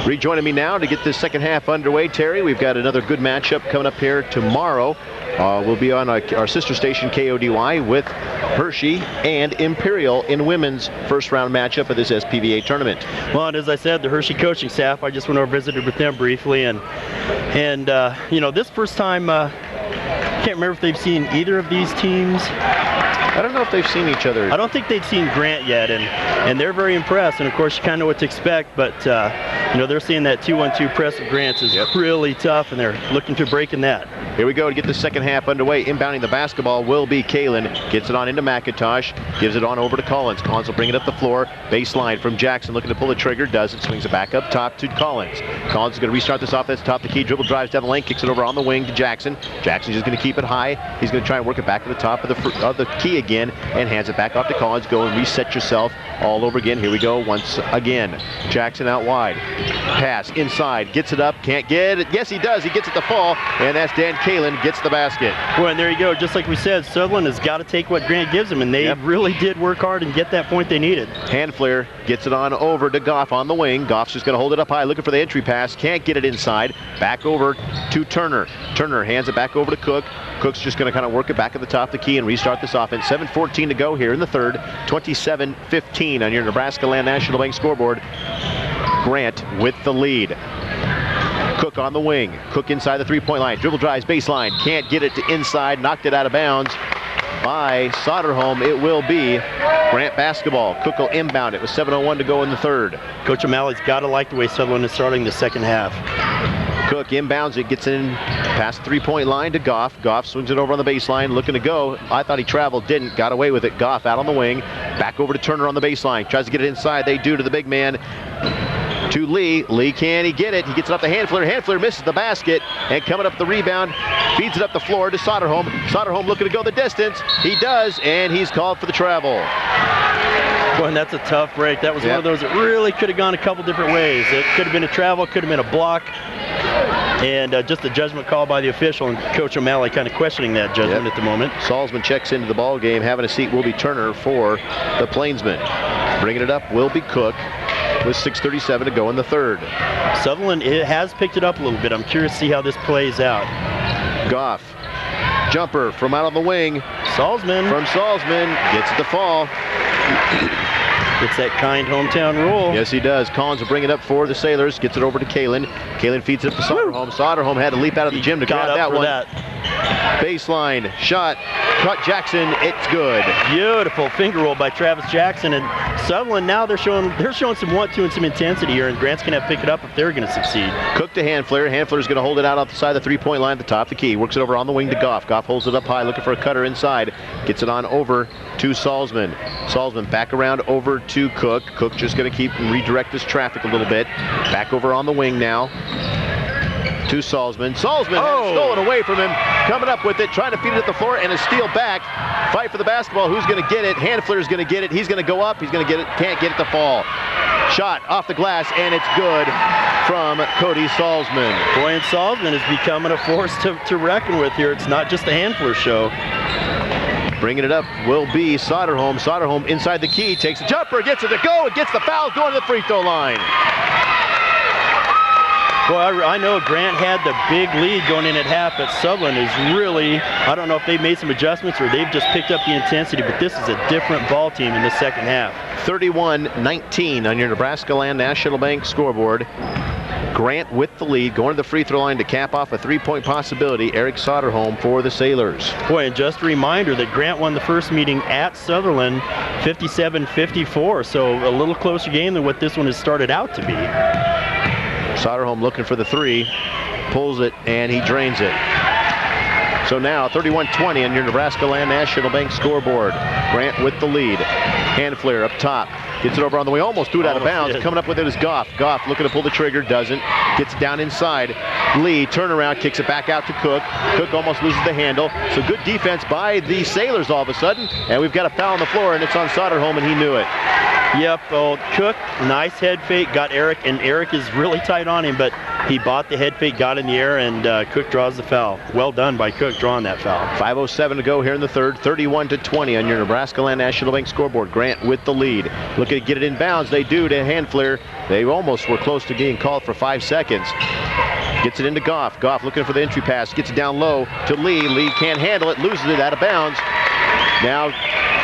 Rejoining me now to get this second half underway, Terry. We've got another good matchup coming up here tomorrow. We'll be on our sister station, KODY, with Hershey and Imperial in women's first-round matchup of this SPVA tournament. Well, and as I said, the Hershey coaching staff, I just went over and visited with them briefly, and you know, this first time, can't remember if they've seen either of these teams. I don't know if they've seen each other. I don't think they've seen Grant yet, and they're very impressed. And of course, you kind of know what to expect. But you know, they're seeing that 2-1-2 press of Grant's is really tough, and they're looking to breaking that. Here we go to get the second half underway. Inbounding the basketball will be Kalen. Gets it on into McIntosh. Gives it on over to Collins. Collins will bring it up the floor. Baseline from Jackson, looking to pull the trigger. Does it. Swings it back up top to Collins. Collins is going to restart this offense. Top of the key. Dribble drives down the lane. Kicks it over on the wing to Jackson. Jackson's just going to keep it high. He's going to try and work it back to the top of the key again, and hands it back off to Collins. Go and reset yourself all over again. Here we go once again. Jackson out wide. Pass inside. Gets it up. Can't get it. Yes, he does. He gets it to fall. And that's Dan Kalen gets the basket. Well, and there you go. Just like we said, Sutherland has got to take what Grant gives him, and they really did work hard and get that point they needed. Handfler gets it on over to Goff on the wing. Goff's just going to hold it up high, looking for the entry pass. Can't get it inside. Back over to Turner. Turner hands it back over to Cook. Cook's just going to kind of work it back at the top of the key and restart this offense. 7:14 to go here in the third. 27-15 on your Nebraska Land National Bank scoreboard. Grant with the lead. Cook on the wing. Cook inside the three-point line. Dribble drives baseline. Can't get it to inside. Knocked it out of bounds by Soderholm. It will be Grant basketball. Cook will inbound it with 7:01 to go in the third. Coach O'Malley's got to like the way Sutherland is starting the second half. Cook inbounds it, gets in past the three-point line to Goff. Goff swings it over on the baseline, looking to go. I thought he traveled, didn't. Got away with it. Goff out on the wing. Back over to Turner on the baseline. Tries to get it inside. They do to the big man. To Lee. Lee, can he get it? He gets it up to Handfler. Handfler misses the basket. And coming up the rebound, feeds it up the floor to Soderholm. Soderholm looking to go the distance. He does, and he's called for the travel. Boy, and that's a tough break. That was one of those that really could have gone a couple different ways. It could have been a travel, could have been a block, and just a judgment call by the official, and Coach O'Malley kind of questioning that judgment at the moment. Salzman checks into the ball game. Having a seat will be Turner for the Plainsmen. Bringing it up will be Cook with 6:37 to go in the third. Sutherland has picked it up a little bit. I'm curious to see how this plays out. Goff. Jumper from out on the wing. Salzman. From Salzman. Gets it to fall. It's that kind hometown rule. Yes, he does. Collins will bring it up for the Sailors. Gets it over to Kalen. Kalen feeds it up to Soderholm. Soderholm had to leap out of the gym to grab that one. Baseline shot. Caught Jackson. It's good. Beautiful finger roll by Travis Jackson. And Sutherland now they're showing some want to and some intensity here. And Grant's going to have to pick it up if they're going to succeed. Cook to Handfler. Handfler's going to hold it out off the side of the three-point line at the top of the key. Works it over on the wing to Goff. Goff holds it up high, looking for a cutter inside. Gets it on over to Salzman. Salzman back around over to Cook. Cook just going to keep and redirect this traffic a little bit. Back over on the wing now to Salzman. Salzman had it stolen away from him. Coming up with it, trying to feed it at the floor, and a steal back. Fight for the basketball. Who's going to get it? Handfler's going to get it. He's going to go up. He's going to get it. Can't get it to fall. Shot off the glass, and it's good from Cody Salzman. Boy, and Salzman is becoming a force to reckon with here. It's not just the Handfler show. Bringing it up will be Soderholm. Soderholm inside the key, takes a jumper, gets it to go, and gets the foul, going to the free throw line. Well, I know Grant had the big lead going in at half, but Sutherland is really, I don't know if they've made some adjustments or they've just picked up the intensity, but this is a different ball team in the second half. 31-19 on your Nebraska Land National Bank scoreboard. Grant with the lead, going to the free throw line to cap off a three-point possibility. Eric Soderholm for the Sailors. Boy, and just a reminder that Grant won the first meeting at Sutherland 57-54, so a little closer game than what this one has started out to be. Soderholm looking for the three, pulls it, and he drains it. So now 31-20 on your Nebraska Land National Bank scoreboard. Grant with the lead. Hand flare up top. Gets it over on the way. Almost threw it out of bounds. Coming up with it is Goff. Goff looking to pull the trigger. Doesn't. Gets it down inside. Lee, turnaround, kicks it back out to Cook. Cook almost loses the handle. So good defense by the Sailors all of a sudden. And we've got a foul on the floor, and it's on Sutherland, and he knew it. Yep, well, Cook, nice head fake, got Eric, and Eric is really tight on him, but he bought the head fake, got in the air, and Cook draws the foul. Well done by Cook drawing that foul. 5:07 to go here in the third, 31-20 on your Nebraska Land National Bank scoreboard. Grant with the lead. Looking to get it in bounds. They do to hand flare. They almost were close to being called for 5 seconds. Gets it into Goff. Goff looking for the entry pass. Gets it down low to Lee. Lee can't handle it. Loses it out of bounds. Now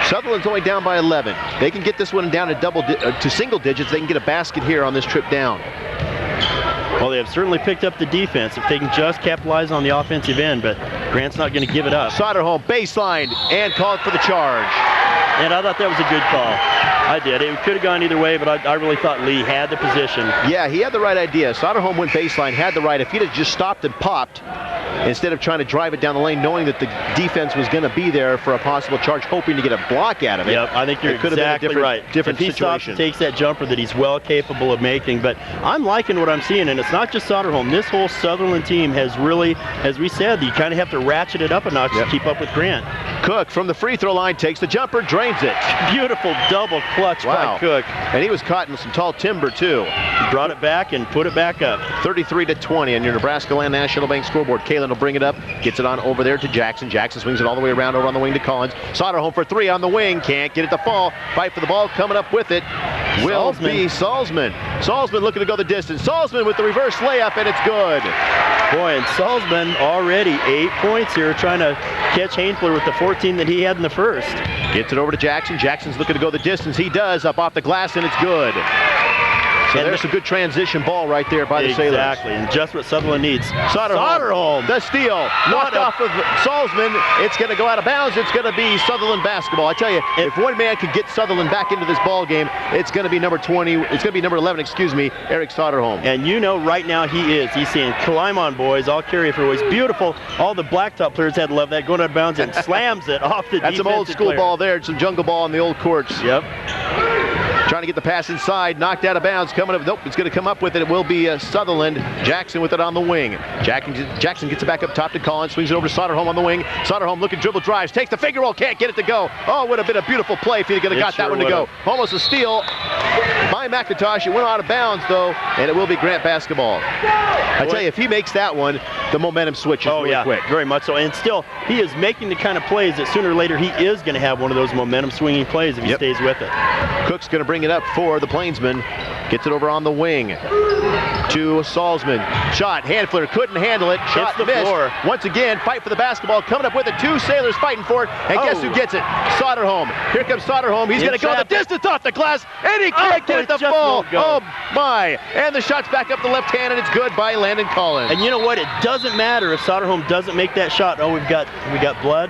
Sutherland's only down by 11. They can get this one down to single digits. They can get a basket here on this trip down. Well, they have certainly picked up the defense if they can just capitalize on the offensive end, but Grant's not going to give it up. Soderholm baseline and called for the charge. And I thought that was a good call. I did. It could have gone either way, but I really thought Lee had the position. Yeah, he had the right idea. Soderholm went baseline, had the right. If he'd have just stopped and popped, instead of trying to drive it down the lane, knowing that the defense was going to be there for a possible charge, hoping to get a block out of it. Yep, I think you're exactly right. Different if he situation. Stops and takes that jumper that he's well capable of making, but I'm liking what I'm seeing, and it's not just Soderholm. This whole Sutherland team has really, as we said, you kind of have to ratchet it up a notch to keep up with Grant. Cook from the free throw line takes the jumper, drains it. Beautiful double clutch by Cook. And he was caught in some tall timber too. He brought it back and put it back up. 33-20 on your Nebraska Land National Bank scoreboard. Kalen will bring it up, gets it on over there to Jackson. Jackson swings it all the way around over on the wing to Collins. Soderholm for three on the wing, can't get it to fall. Fight for the ball, coming up with it will be Salzman. Salzman looking to go the distance. Salzman with the reverse layup, and it's good. Boy, and Salzman already 8 points here, trying to catch Hainfler with the 14 that he had in the first. Gets it over to Jackson. Jackson's looking to go the distance. He does, up off the glass, and it's good. So there's a good transition ball right there by the Sailors. Exactly, and just what Sutherland needs. Soderholm, the steal, knocked off of Salzman. It's going to go out of bounds. It's going to be Sutherland basketball. I tell you, if one man could get Sutherland back into this ball game, it's going to be number 20. It's going to be number 11, excuse me, Eric Soderholm. And you know right now he is. He's saying, climb on, boys. I'll carry it for boys. Beautiful. All the blacktop players had to love that. Going out of bounds and slams it off the defensive That's some old school player. ball there. Some jungle ball on the old courts. Yep. Trying to get the pass inside, knocked out of bounds, coming up, nope, it's going to come up with it. It will be Sutherland. Jackson with it on the wing. Jackson gets it back up top to Collins, swings it over to Soderholm on the wing. Soderholm looking, dribble drives, takes the finger roll, can't get it to go. Oh, it would have been a beautiful play if he could have got that one to go. Almost a steal by McIntosh. It went out of bounds though, and it will be Grant basketball. I tell you, if he makes that one, the momentum switches really quick. Very much so. And still, he is making the kind of plays that sooner or later he is going to have one of those momentum swinging plays if he stays with it. Cook's going to bring it up for the Plainsmen. Gets it over on the wing to Salzman. Shot, hand flare, couldn't handle it. Shot missed. Floor. Once again, fight for the basketball. Coming up with it. Two Sailors fighting for it. And guess who gets it? Soderholm. Here comes Soderholm. He's going to go the distance off the glass. And he can't get it to fall. Oh, my. And the shot's back up the left hand, and it's good by Landon Collins. And you know what? It doesn't matter if Soderholm doesn't make that shot. Oh, we got blood.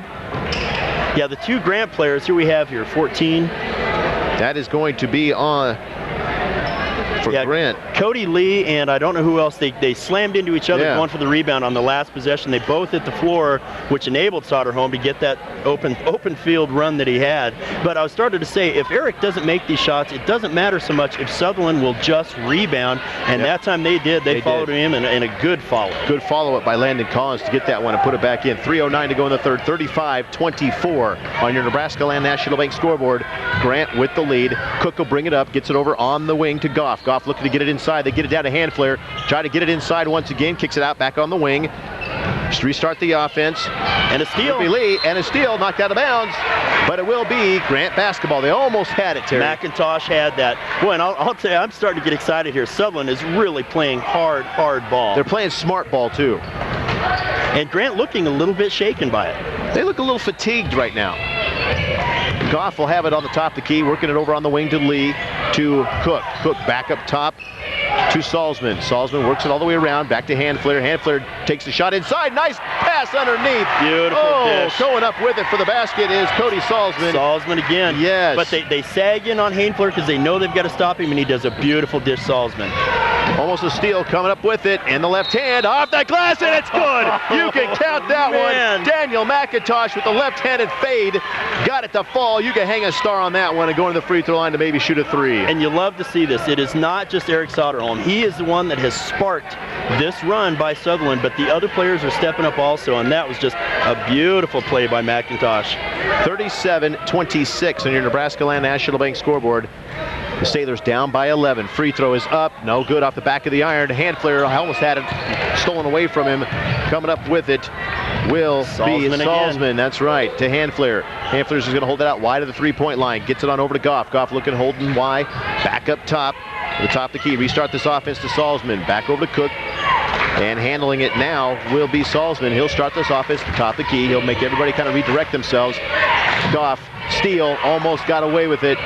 Yeah, the two Grant players here we have here, 14. That is going to be on for Grant. Cody Lee and I don't know who else, they slammed into each other going for the rebound on the last possession. They both hit the floor, which enabled Soderholm to get that open field run that he had. But I was starting to say, if Eric doesn't make these shots, it doesn't matter so much if Sutherland will just rebound. And that time they did. They followed him in a good follow. Good follow-up by Landon Collins to get that one and put it back in. 3:09 to go in the third. 35-24 on your Nebraska Land National Bank scoreboard. Grant with the lead. Cook will bring it up, gets it over on the wing to Goff. Goff looking to get it inside. They get it down to hand flare. Try to get it inside once again. Kicks it out back on the wing. Just restart the offense. And a steal. Lee, and a steal knocked out of bounds. But it will be Grant basketball. They almost had it, Terry. McIntosh had that. Boy, and I'll tell you, I'm starting to get excited here. Sutherland is really playing hard ball. They're playing smart ball, too. And Grant looking a little bit shaken by it. They look a little fatigued right now. Goff will have it on the top of the key, working it over on the wing to Lee, to Cook. Cook back up top to Salzman. Salzman works it all the way around, back to hand flare. Hand flare takes the shot inside. Nice pass underneath. Beautiful dish. Going up with it for the basket is Cody Salzman. Salzman again. Yes. But they sag in on Hainfler because they know they've got to stop him, and he does a beautiful dish, Salzman. Almost a steal, coming up with it in the left hand, off the glass, and it's good. You can count that one. Daniel McIntosh with the left-handed fade, got it to fall. You can hang a star on that one and go to the free throw line to maybe shoot a 3. And you love to see this. It is not just Eric Sutherland. He is the one that has sparked this run by Sutherland, but the other players are stepping up also, and that was just a beautiful play by McIntosh. 37-26 on your Nebraska Land National Bank scoreboard. The Sailors down by 11. Free throw is up. No good off the back of the iron. Hand flare almost had it stolen away from him. Coming up with it will be Salzman. That's right, to Hand flare. Hand flare is going to hold it out wide of the three-point line. Gets it on over to Goff. Goff looking, holding wide. Back up top. To the top of the key. Restart this offense to Salzman. Back over to Cook. And handling it now will be Salzman. He'll start this offense at the top of the key. He'll make everybody kind of redirect themselves. Goff, steal, almost got away with it.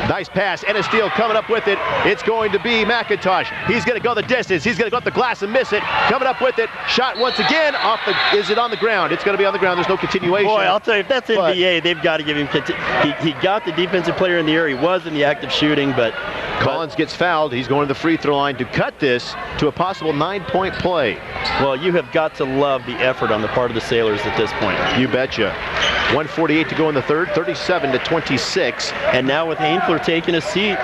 Nice pass and a steal coming up with it. It's going to be McIntosh. He's going to go the distance. He's going to go up the glass and miss it. Coming up with it. Shot once again off the. Is it on the ground? It's going to be on the ground. There's no continuation. Boy, I'll tell you, if that's NBA, they've got to give him. He got the defensive player in the air. He was in the act of shooting, but Collins gets fouled. He's going to the free throw line to cut this to a possible 9-point play. Well, you have got to love the effort on the part of the Sailors at this point. You betcha. 1:48 to go in the third, 37-26. And now with Hainfler taking a seat,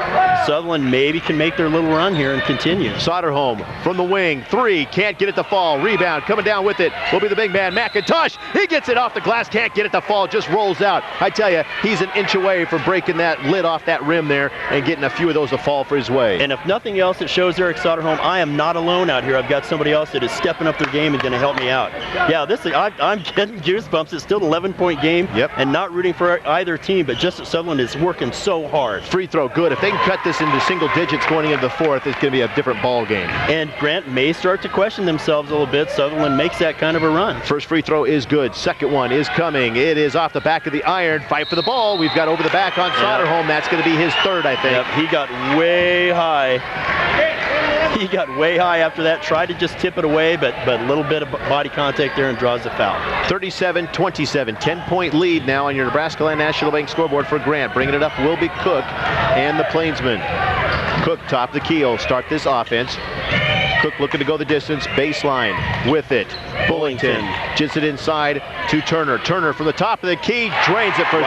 Sutherland maybe can make their little run here and continue. Soderholm from the wing, 3, can't get it to fall. Rebound coming down with it will be the big man, McIntosh. He gets it off the glass, can't get it to fall, just rolls out. I tell you, he's an inch away from breaking that lid off that rim there and getting a few of those to fall for his way. And if nothing else, it shows Eric Soderholm, I am not alone out here. I've got somebody else that is stepping up their game and going to help me out. Yeah, this is, I'm getting goosebumps. It's still an 11-point game. Yep. And not rooting for either team, but just Sutherland is working so hard. Free throw good. If they can cut this into single digits going into the fourth, it's going to be a different ball game. And Grant may start to question themselves a little bit. Sutherland makes that kind of a run. First free throw is good. Second one is coming. It is off the back of the iron. Fight for the ball. We've got over the back on Soderholm. That's going to be his third, I think. Yep, he got way high. He got way high after that. Tried to just tip it away, but a little bit of body contact there and draws the foul. 37-27. 10-point lead now on your Nebraska Land National Bank scoreboard for Grant. Bringing it up will be Cook and the Plainsmen. Cook top of the key will start this offense. Cook looking to go the distance. Baseline with it. Bullington gets it inside to Turner. Turner from the top of the key drains it for 3.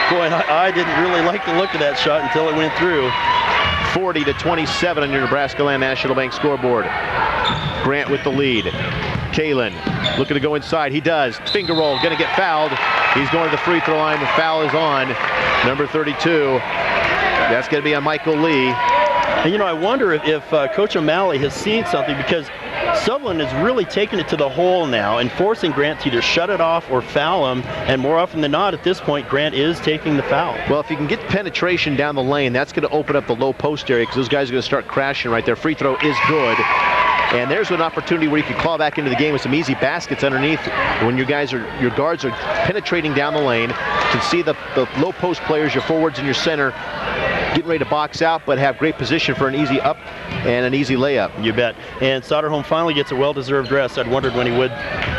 Boy, I didn't really like the look of that shot until it went through. 40-27 on your Nebraska Land National Bank scoreboard. Grant with the lead. Kalen looking to go inside. He does. Finger roll. Going to get fouled. He's going to the free throw line. The foul is on number 32. That's going to be on Michael Lee. And you know, I wonder if Coach O'Malley has seen something, because Sutherland is really taking it to the hole now and forcing Grant to either shut it off or foul him. And more often than not, at this point, Grant is taking the foul. Well, if you can get penetration down the lane, that's going to open up the low post area, because those guys are going to start crashing right there. Free throw is good. And there's an opportunity where you can claw back into the game with some easy baskets underneath when your guards are penetrating down the lane. You can see the low post players, your forwards and your center, getting ready to box out, but have great position for an easy up and an easy layup. You bet. And Soderholm finally gets a well-deserved rest. I'd wondered when he would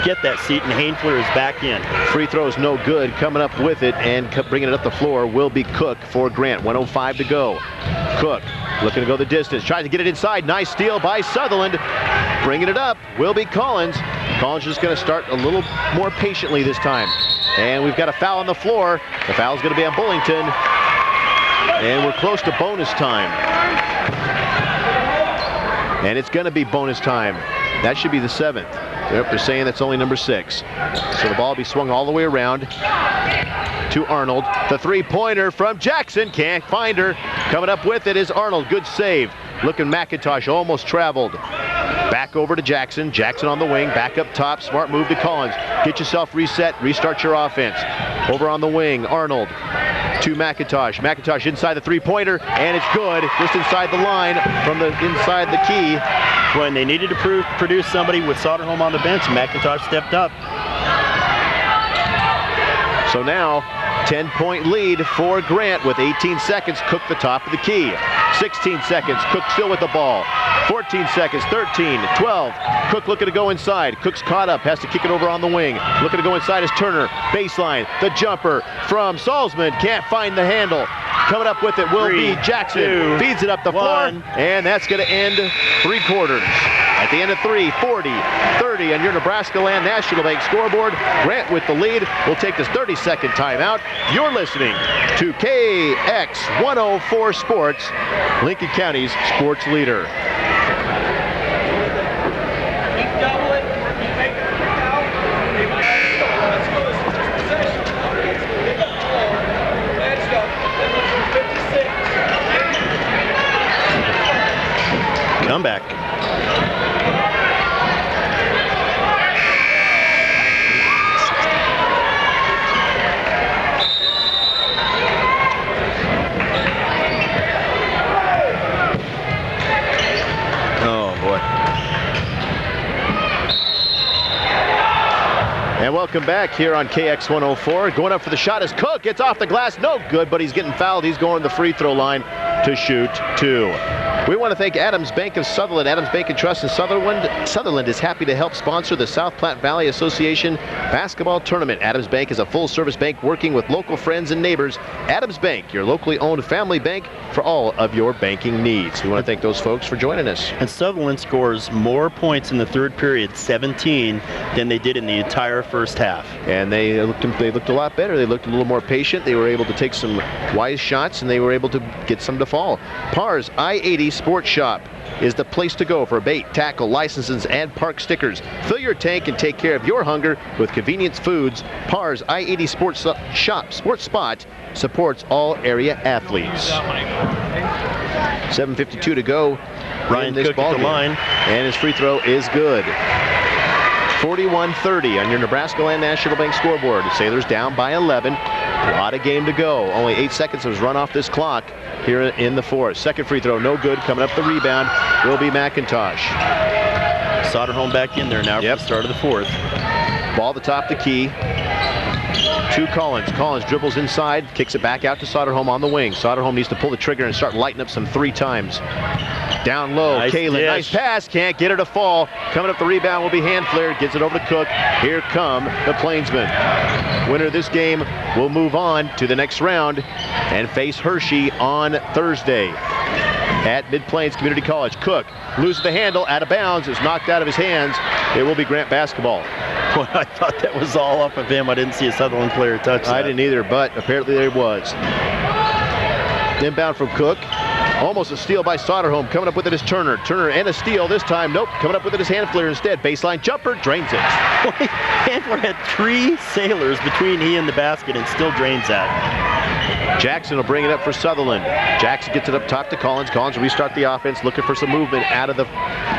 get that seat, and Hainfler is back in. Free throw is no good. Coming up with it and bringing it up the floor will be Cook for Grant. 1:05 to go. Cook looking to go the distance. Tries to get it inside. Nice steal by Sutherland. Bringing it up will be Collins. Collins just going to start a little more patiently this time. And we've got a foul on the floor. The foul is going to be on Bullington. And we're close to bonus time. And it's going to be bonus time. That should be the 7th. They're saying that's only number 6. So the ball will be swung all the way around to Arnold. The three-pointer from Jackson. Can't find her. Coming up with it is Arnold. Good save. Looking McIntosh almost traveled. Back over to Jackson. Jackson on the wing. Back up top. Smart move to Collins. Get yourself reset. Restart your offense. Over on the wing. Arnold to McIntosh. McIntosh inside the three-pointer, and it's good. Just inside the line from the inside the key. When they needed to produce somebody with Soderholm on the bench, McIntosh stepped up. So now, 10-point lead for Grant with 18 seconds. Cook the top of the key. 16 seconds. Cook still with the ball. 14 seconds. 13, 12. Cook looking to go inside. Cook's caught up. Has to kick it over on the wing. Looking to go inside is Turner. Baseline. The jumper from Salzman. Can't find the handle. Coming up with it will be Jackson. 2, feeds it up the floor, 1. and that's going to end 3 quarters. At the end of 3, 40-30 on your Nebraska Land National Bank scoreboard. Grant with the lead. We'll take this 30-second timeout. You're listening to KX 104 Sports, Lincoln County's sports leader. Comeback. Oh, boy. And welcome back here on KX 104. Going up for the shot is Cook. It's off the glass. No good, but he's getting fouled. He's going to the free throw line to shoot 2. We want to thank Adams Bank of Sutherland. Adams Bank and Trust in Sutherland. Sutherland is happy to help sponsor the South Platte Valley Association basketball tournament. Adams Bank is a full-service bank working with local friends and neighbors. Adams Bank, your locally owned family bank for all of your banking needs. We want to thank those folks for joining us. And Sutherland scores more points in the third period, 17, than they did in the entire first half. And they looked a lot better. They looked a little more patient. They were able to take some wise shots, and they were able to get some to fall. Pars I-80 Sports Shop is the place to go for bait, tackle, licenses, and park stickers. Fill your tank and take care of your hunger with convenience foods. Pars I-80 Sports Shop Sports Spot supports all area athletes. 7:52 to go. Ryan in this Cook ball at the game. line. And his free throw is good. 41-30 on your Nebraska Land National Bank scoreboard. The Sailors down by 11. A lot of game to go. Only 8 seconds was run off this clock here in the fourth. Second free throw, no good. Coming up the rebound will be McIntosh. Soderholm back in there now for the start of the fourth. Ball the top of the key. To Collins. Collins dribbles inside, kicks it back out to Soderholm on the wing. Soderholm needs to pull the trigger and start lighting up some 3 times. Down low, Nice Kalen, dish. nice pass, can't get her to fall. Coming up the rebound will be Handflair, gets it over to Cook. Here come the Plainsmen. Winner of this game will move on to the next round and face Hershey on Thursday at Mid-Plains Community College. Cook loses the handle, out of bounds, is knocked out of his hands. It will be Grant basketball. Boy, I thought that was all off of him. I didn't see a Sutherland player touch that. I didn't either, but apparently there was. Inbound from Cook. Almost a steal by Soderholm. Coming up with it is Turner. Turner and a steal this time. Nope. Coming up with it is Handflair instead. Baseline jumper. Drains it. Boy, Handler had 3 Sailors between he and the basket and still drains that. Jackson will bring it up for Sutherland. Jackson gets it up top to Collins. Collins will restart the offense, looking for some movement out of the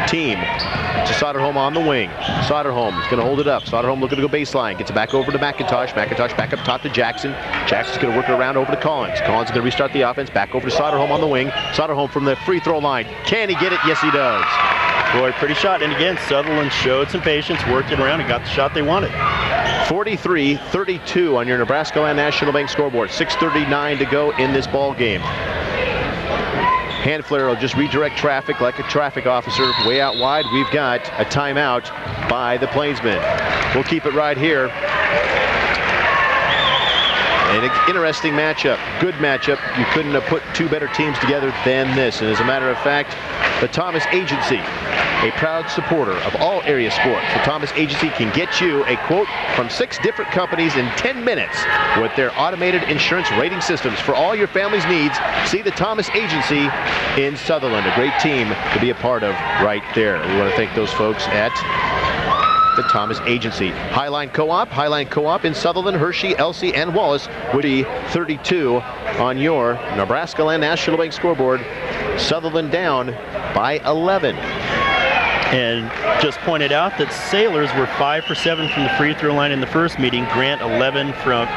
team. To Soderholm on the wing. Soderholm is going to hold it up. Soderholm looking to go baseline. Gets it back over to McIntosh. McIntosh back up top to Jackson. Jackson's going to work it around over to Collins. Collins is going to restart the offense. Back over to Soderholm on the wing. Soderholm from the free throw line. Can he get it? Yes, he does. Boy, pretty shot. And again, Sutherland showed some patience, worked it around, and got the shot they wanted. 43-32 on your Nebraska Land National Bank scoreboard. 6:39 to go in this ball game. Handflair will just redirect traffic like a traffic officer way out wide. We've got a timeout by the Plainsmen. We'll keep it right here. An interesting matchup, good matchup. You couldn't have put 2 better teams together than this. And as a matter of fact, the Thomas Agency, a proud supporter of all area sports. The Thomas Agency can get you a quote from 6 different companies in 10 minutes with their automated insurance rating systems. For all your family's needs, see the Thomas Agency in Sutherland. A great team to be a part of right there. We want to thank those folks at the Thomas Agency. Highline Co-op in Sutherland, Hershey, Elsie, and Wallace would be 32 on your Nebraska Land National Bank scoreboard. Sutherland down by 11. And just pointed out that Sailors were 5 for 7 from the free throw line in the first meeting. Grant 11 for 14.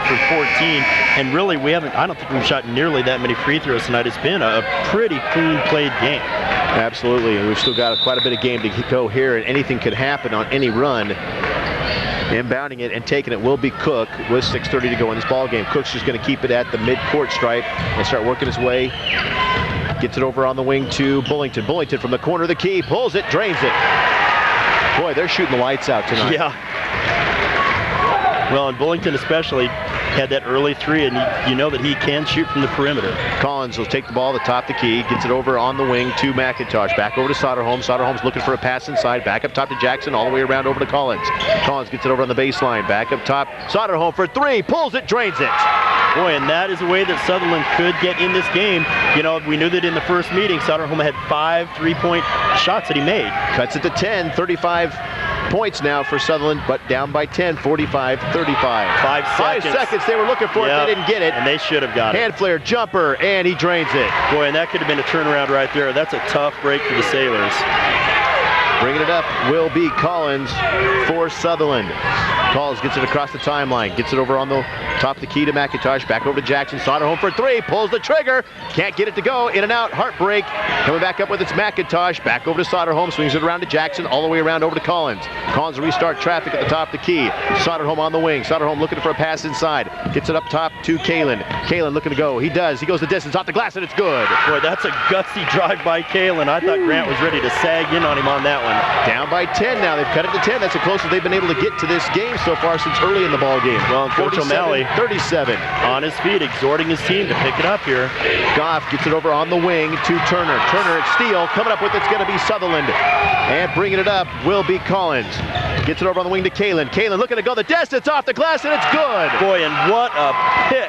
And really, I don't think we've shot nearly that many free throws tonight. It's been a pretty clean played game. Absolutely, and we've still got quite a bit of game to go here, and anything could happen on any run. Inbounding it and taking it will be Cook with 6:30 to go in this ball game. Cook's just going to keep it at the mid-court stripe and start working his way. Gets it over on the wing to Bullington. Bullington from the corner of the key, pulls it, drains it. Boy, they're shooting the lights out tonight. Yeah. Well, and Bullington especially, had that early three, and you know that he can shoot from the perimeter. Collins will take the ball at the top of the key, gets it over on the wing to McIntosh. Back over to Soderholm. Soderholm's looking for a pass inside. Back up top to Jackson, all the way around over to Collins. Collins gets it over on the baseline. Back up top. Soderholm for three. Pulls it, drains it. Boy, and that is a way that Sutherland could get in this game. You know, we knew that in the first meeting, Soderholm had 5 3-point shots that he made. Cuts it to 10, 35 points now for Sutherland, but down by 10, 45-35. 5 seconds. 5 seconds they were looking for it, they didn't get it. And they should have got it. Hand flare, jumper, and he drains it. Boy, and that could have been a turnaround right there. That's a tough break for the Sailors. Bringing it up will be Collins for Sutherland. Collins gets it across the timeline, gets it over on the top of the key to McIntosh, back over to Jackson. Soderholm for three, pulls the trigger, can't get it to go, in and out, heartbreak. Coming back up with its McIntosh, back over to Soderholm, swings it around to Jackson, all the way around over to Collins. Collins restart traffic at the top of the key. Soderholm on the wing, Soderholm looking for a pass inside, gets it up top to Kalen. Kalen looking to go, he does, he goes the distance, off the glass, and it's good. Boy, that's a gutsy drive by Kalen. I thought Grant was ready to sag in on him on that one. Down by 10 now, they've cut it to 10. That's the closest they've been able to get to this game so far since early in the ball game. Well, and Coach O'Malley 37 on his feet, exhorting his team to pick it up here. Goff gets it over on the wing to Turner. Turner at steal, coming up with it's going to be Sutherland. And bringing it up will be Collins. Gets it over on the wing to Kalen. Kalen looking to go the distance, off the glass, and it's good. Boy, and what a pick.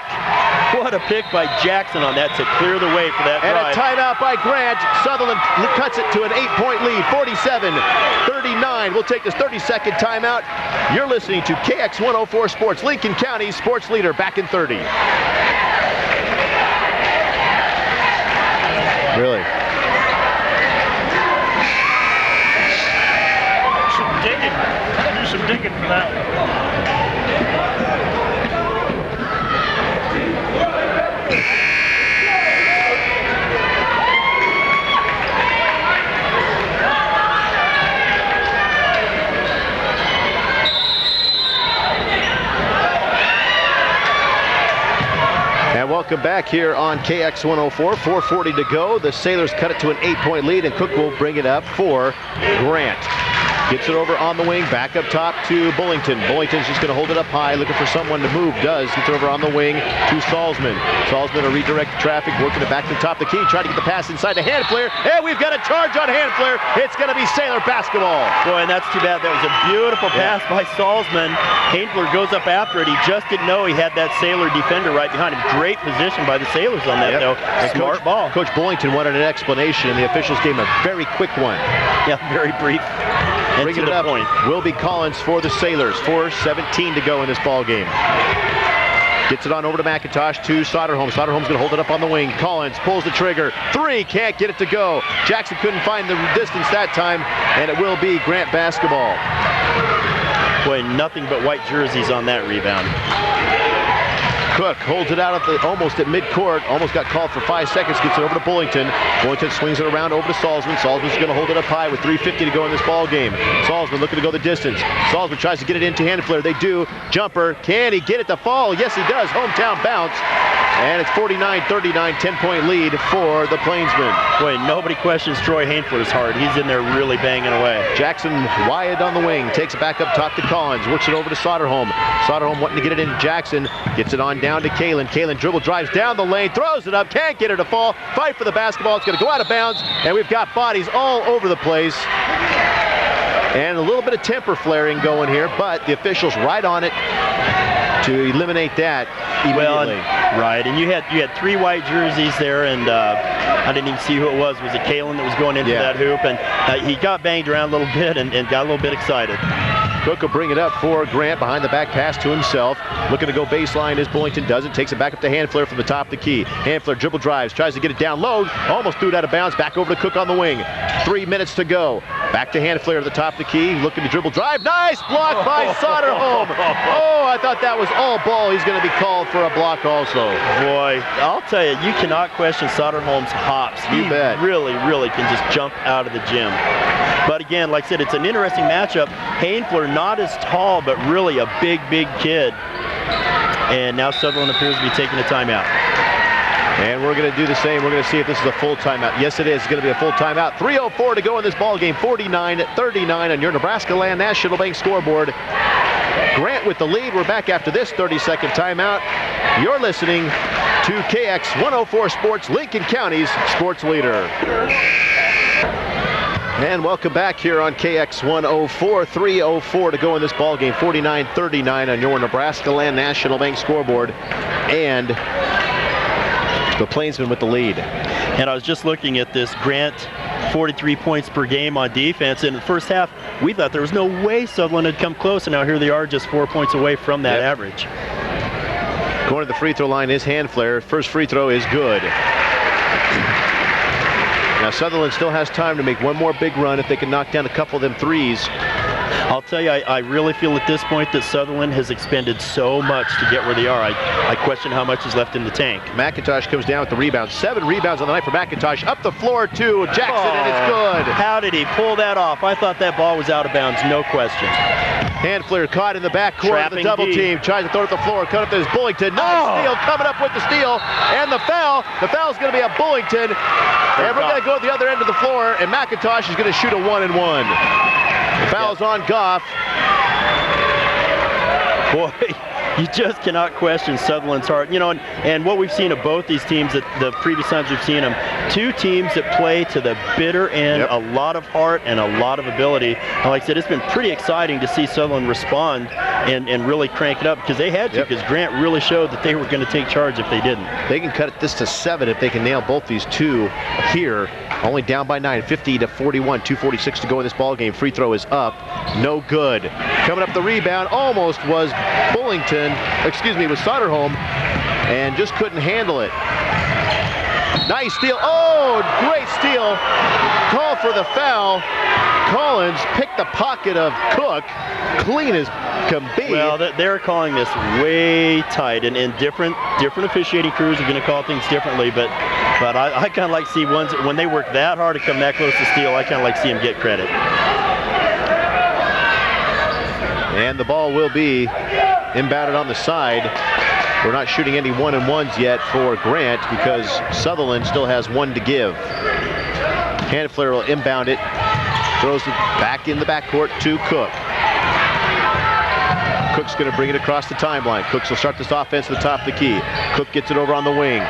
What a pick by Jackson on that to clear the way for that and drive. A timeout by Grant. Sutherland cuts it to an 8-point lead, 47-39. We'll take this 30-second timeout. You're listening to KX 104 Sports, Lincoln County sports leader, back in 30. Really? Some digging. Do some digging for that one. And welcome back here on KX 104, 4:40 to go. The Sailors cut it to an 8-point lead, and Cook will bring it up for Grant. Gets it over on the wing, back up top to Bullington. Bullington's just going to hold it up high, looking for someone to move. Does. Gets it over on the wing to Salzman. Salzman will redirect traffic, working it back to the top of the key, trying to get the pass inside to Hand Flare. And we've got a charge on Hand Flare. It's going to be Sailor basketball. Boy, and that's too bad. That was a beautiful pass by Salzman. Handler goes up after it. He just didn't know he had that Sailor defender right behind him. Great position by the Sailors on that, though. Smart ball. Coach Bullington wanted an explanation, and the officials gave him a very quick one. Yeah, very brief. Bringing it up will be Collins for the Sailors. 4:17 to go in this ball game. Gets it on over to McIntosh to Soderholm. Soderholm's going to hold it up on the wing. Collins pulls the trigger. Three, can't get it to go. Jackson couldn't find the distance that time, and it will be Grant basketball. Boy, nothing but white jerseys on that rebound. Cook holds it out at almost at midcourt. Almost got called for 5 seconds. Gets it over to Bullington. Bullington swings it around over to Salzman. Salzman's going to hold it up high with 3:50 to go in this ball game. Salzman looking to go the distance. Salzman tries to get it into Hand Flare. They do. Jumper. Can he get it to fall? Yes, he does. Hometown bounce. And it's 49-39, 10-point lead for the Plainsmen. Boy, nobody questions Troy Hainfler's heart. He's in there really banging away. Jackson wide on the wing. Takes it back up top to Collins. Works it over to Soderholm. Soderholm wanting to get it into Jackson. Gets it on down to Kalen. Kalen dribble drives down the lane. Throws it up. Can't get it to fall. Fight for the basketball. It's going to go out of bounds. And we've got bodies all over the place. And a little bit of temper flaring going here. But the officials right on it to eliminate that immediately. Well, right, and you had 3 white jerseys there, and I didn't even see who it was. Was it Kalen that was going into that hoop? And he got banged around a little bit and got a little bit excited. Cook will bring it up for Grant behind the back pass to himself. Looking to go baseline as Bullington does it. Takes it back up to Hand Flare from the top of the key. Hand Flare dribble drives, tries to get it down low. Almost threw it out of bounds. Back over to Cook on the wing. 3 minutes to go. Back to Hand Flare at the top of the key. Looking to dribble drive. Nice block by Soderholm. Oh, I thought that was all ball. He's going to be called for a block also. Boy, I'll tell you, you cannot question Soderholm's hops. He really, really can just jump out of the gym. But again, like I said, it's an interesting matchup. Hainfler, not as tall, but really a big, big kid. And now Sutherland appears to be taking a timeout. And we're going to do the same. We're going to see if this is a full timeout. Yes, it is. It's going to be a full timeout. 3:04 to go in this ball game. 49-39 on your Nebraska Land National Bank scoreboard. Grant with the lead. We're back after this 30-second timeout. You're listening to KX 104 Sports, Lincoln County's sports leader. And welcome back here on KX 104, 3:04 to go in this ball game. 49-39 on your Nebraska Land National Bank scoreboard. And the Plainsmen with the lead. And I was just looking at this. Grant, 43 points per game on defense. In the first half, we thought there was no way Sutherland had come close, and now here they are just 4 points away from that average. Going to the free throw line is Handflair. First free throw is good. Now Sutherland still has time to make one more big run if they can knock down a couple of them threes. I'll tell you, I really feel at this point that Sutherland has expended so much to get where they are. I question how much is left in the tank. McIntosh comes down with the rebound. 7 rebounds on the night for McIntosh. Up the floor to Jackson, and it's good. How did he pull that off? I thought that ball was out of bounds, no question. Handflair caught in the backcourt of the double team. Tries to throw it at the floor. Cut up to his Bullington. Nice steal. Coming up with the steal. And the foul. The foul's going to be a Bullington. And we're going to go to the other end of the floor. And McIntosh is going to shoot a 1-and-1. The foul's on Goff. Boy, you just cannot question Sutherland's heart. You know, and what we've seen of both these teams, the previous times we've seen them, two teams that play to the bitter end, a lot of heart and a lot of ability. And like I said, it's been pretty exciting to see Sutherland respond and really crank it up, because they had to, because Grant really showed that they were going to take charge if they didn't. They can cut this to 7 if they can nail both these two here. Only down by 9, 50-41, 2:46 to go in this ball game. Free throw is up, no good. Coming up the rebound almost was Bullington, was Soderholm, and just couldn't handle it. Nice steal. Oh, great steal. Call for the foul. Collins picked the pocket of Cook, clean as can be. Well, they're calling this way tight, and different officiating crews are going to call things differently, but I kind of like to see ones when they work that hard to come that close to steal. I kind of like to see them get credit. And the ball will be inbounded on the side. We're not shooting any 1-and-1s yet for Grant because Sutherland still has 1 to give. Handflair will inbound it. Throws it back in the backcourt to Cook. Cook's going to bring it across the timeline. Cooks will start this offense at the top of the key. Cook gets it over on the wing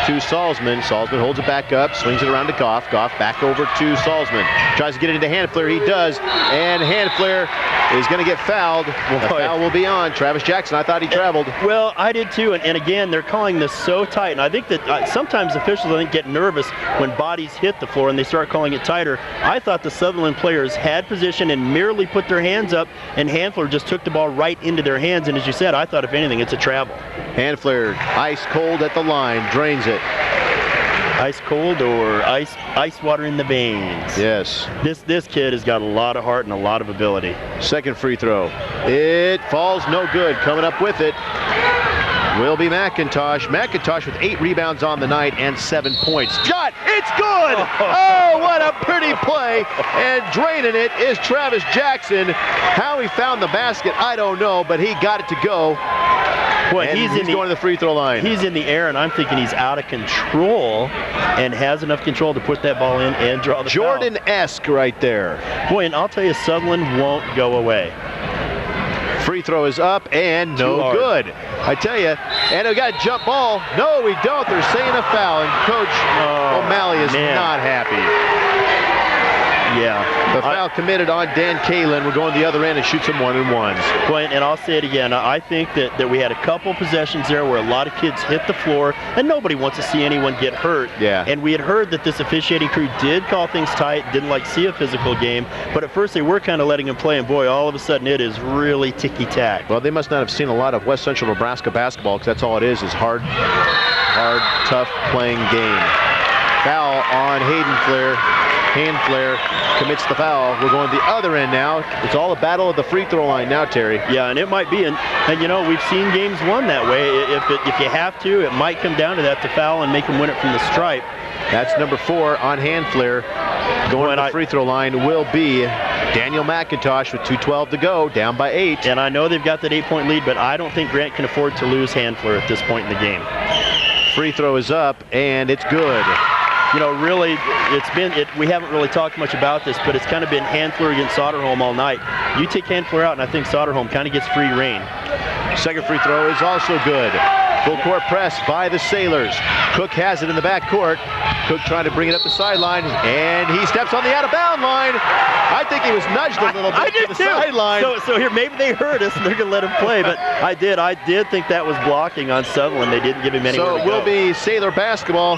to Salzman. Salzman holds it back up, swings it around to Goff. Goff back over to Salzman. Tries to get it into Handflair. He does. And Handflair is going to get fouled. The foul will be on Travis Jackson. I thought he traveled. Well, I did too. And again, they're calling this so tight. And I think that sometimes officials, I think, get nervous when bodies hit the floor and they start calling it tighter. I thought the Sutherland players had position and merely put their hands up, and Handflair just took the ball right into their hands. And as you said, I thought, if anything, it's a travel. Handflair, ice cold at the line, drains it. Ice cold or ice water in the veins. Yes. This kid has got a lot of heart and a lot of ability. Second free throw. It falls no good. Coming up with it will be McIntosh. McIntosh with 8 rebounds on the night and 7 points. Shot! It's good! Oh, what a pretty play. And draining it is Travis Jackson. How he found the basket, I don't know, but he got it to go. Boy, he's going to the free throw line. He's in the air, and I'm thinking he's out of control and has enough control to put that ball in and draw the foul. Jordan-esque right there. Boy, and I'll tell you, Sutherland won't go away. Free throw is up and no good. I tell you, and we got a jump ball. No, we don't. They're saying a foul, and Coach O'Malley is not happy. Yeah. The foul committed on Dan Kalin. We're going the other end and shoot some 1-and-1s. Well, and I'll say it again. I think that we had a couple possessions there where a lot of kids hit the floor, and nobody wants to see anyone get hurt. Yeah. And we had heard that this officiating crew did call things tight, didn't like see a physical game, but at first they were kind of letting them play, and boy, all of a sudden it is really ticky-tack. Well, they must not have seen a lot of West Central Nebraska basketball, because that's all it is hard, tough playing game. Foul on Handflair. Handflair commits the foul. We're going the other end now. It's all a battle of the free throw line now, Terry. Yeah, and it might be, and you know, we've seen games won that way. If you have to, it might come down to that, to foul and make them win it from the stripe. That's number 4 on Handflair. Going to the free throw line will be Daniel McIntosh with 2:12 to go, down by 8. And I know they've got that 8-point lead, but I don't think Grant can afford to lose Handflair at this point in the game. Free throw is up, and it's good. You know, really, we haven't really talked much about this, but it's kind of been Handfler against Soderholm all night. You take Handfler out, and I think Soderholm kind of gets free reign. Second free throw is also good. Full court press by the Sailors. Cook has it in the back court. Cook trying to bring it up the sideline, and he steps on the out-of-bound line. I think he was nudged a little bit to the sideline. So here, maybe they heard us, and they're going to let him play, but I did think that was blocking on Sutherland. They didn't give him anywhere to go. So it will be Sailor basketball,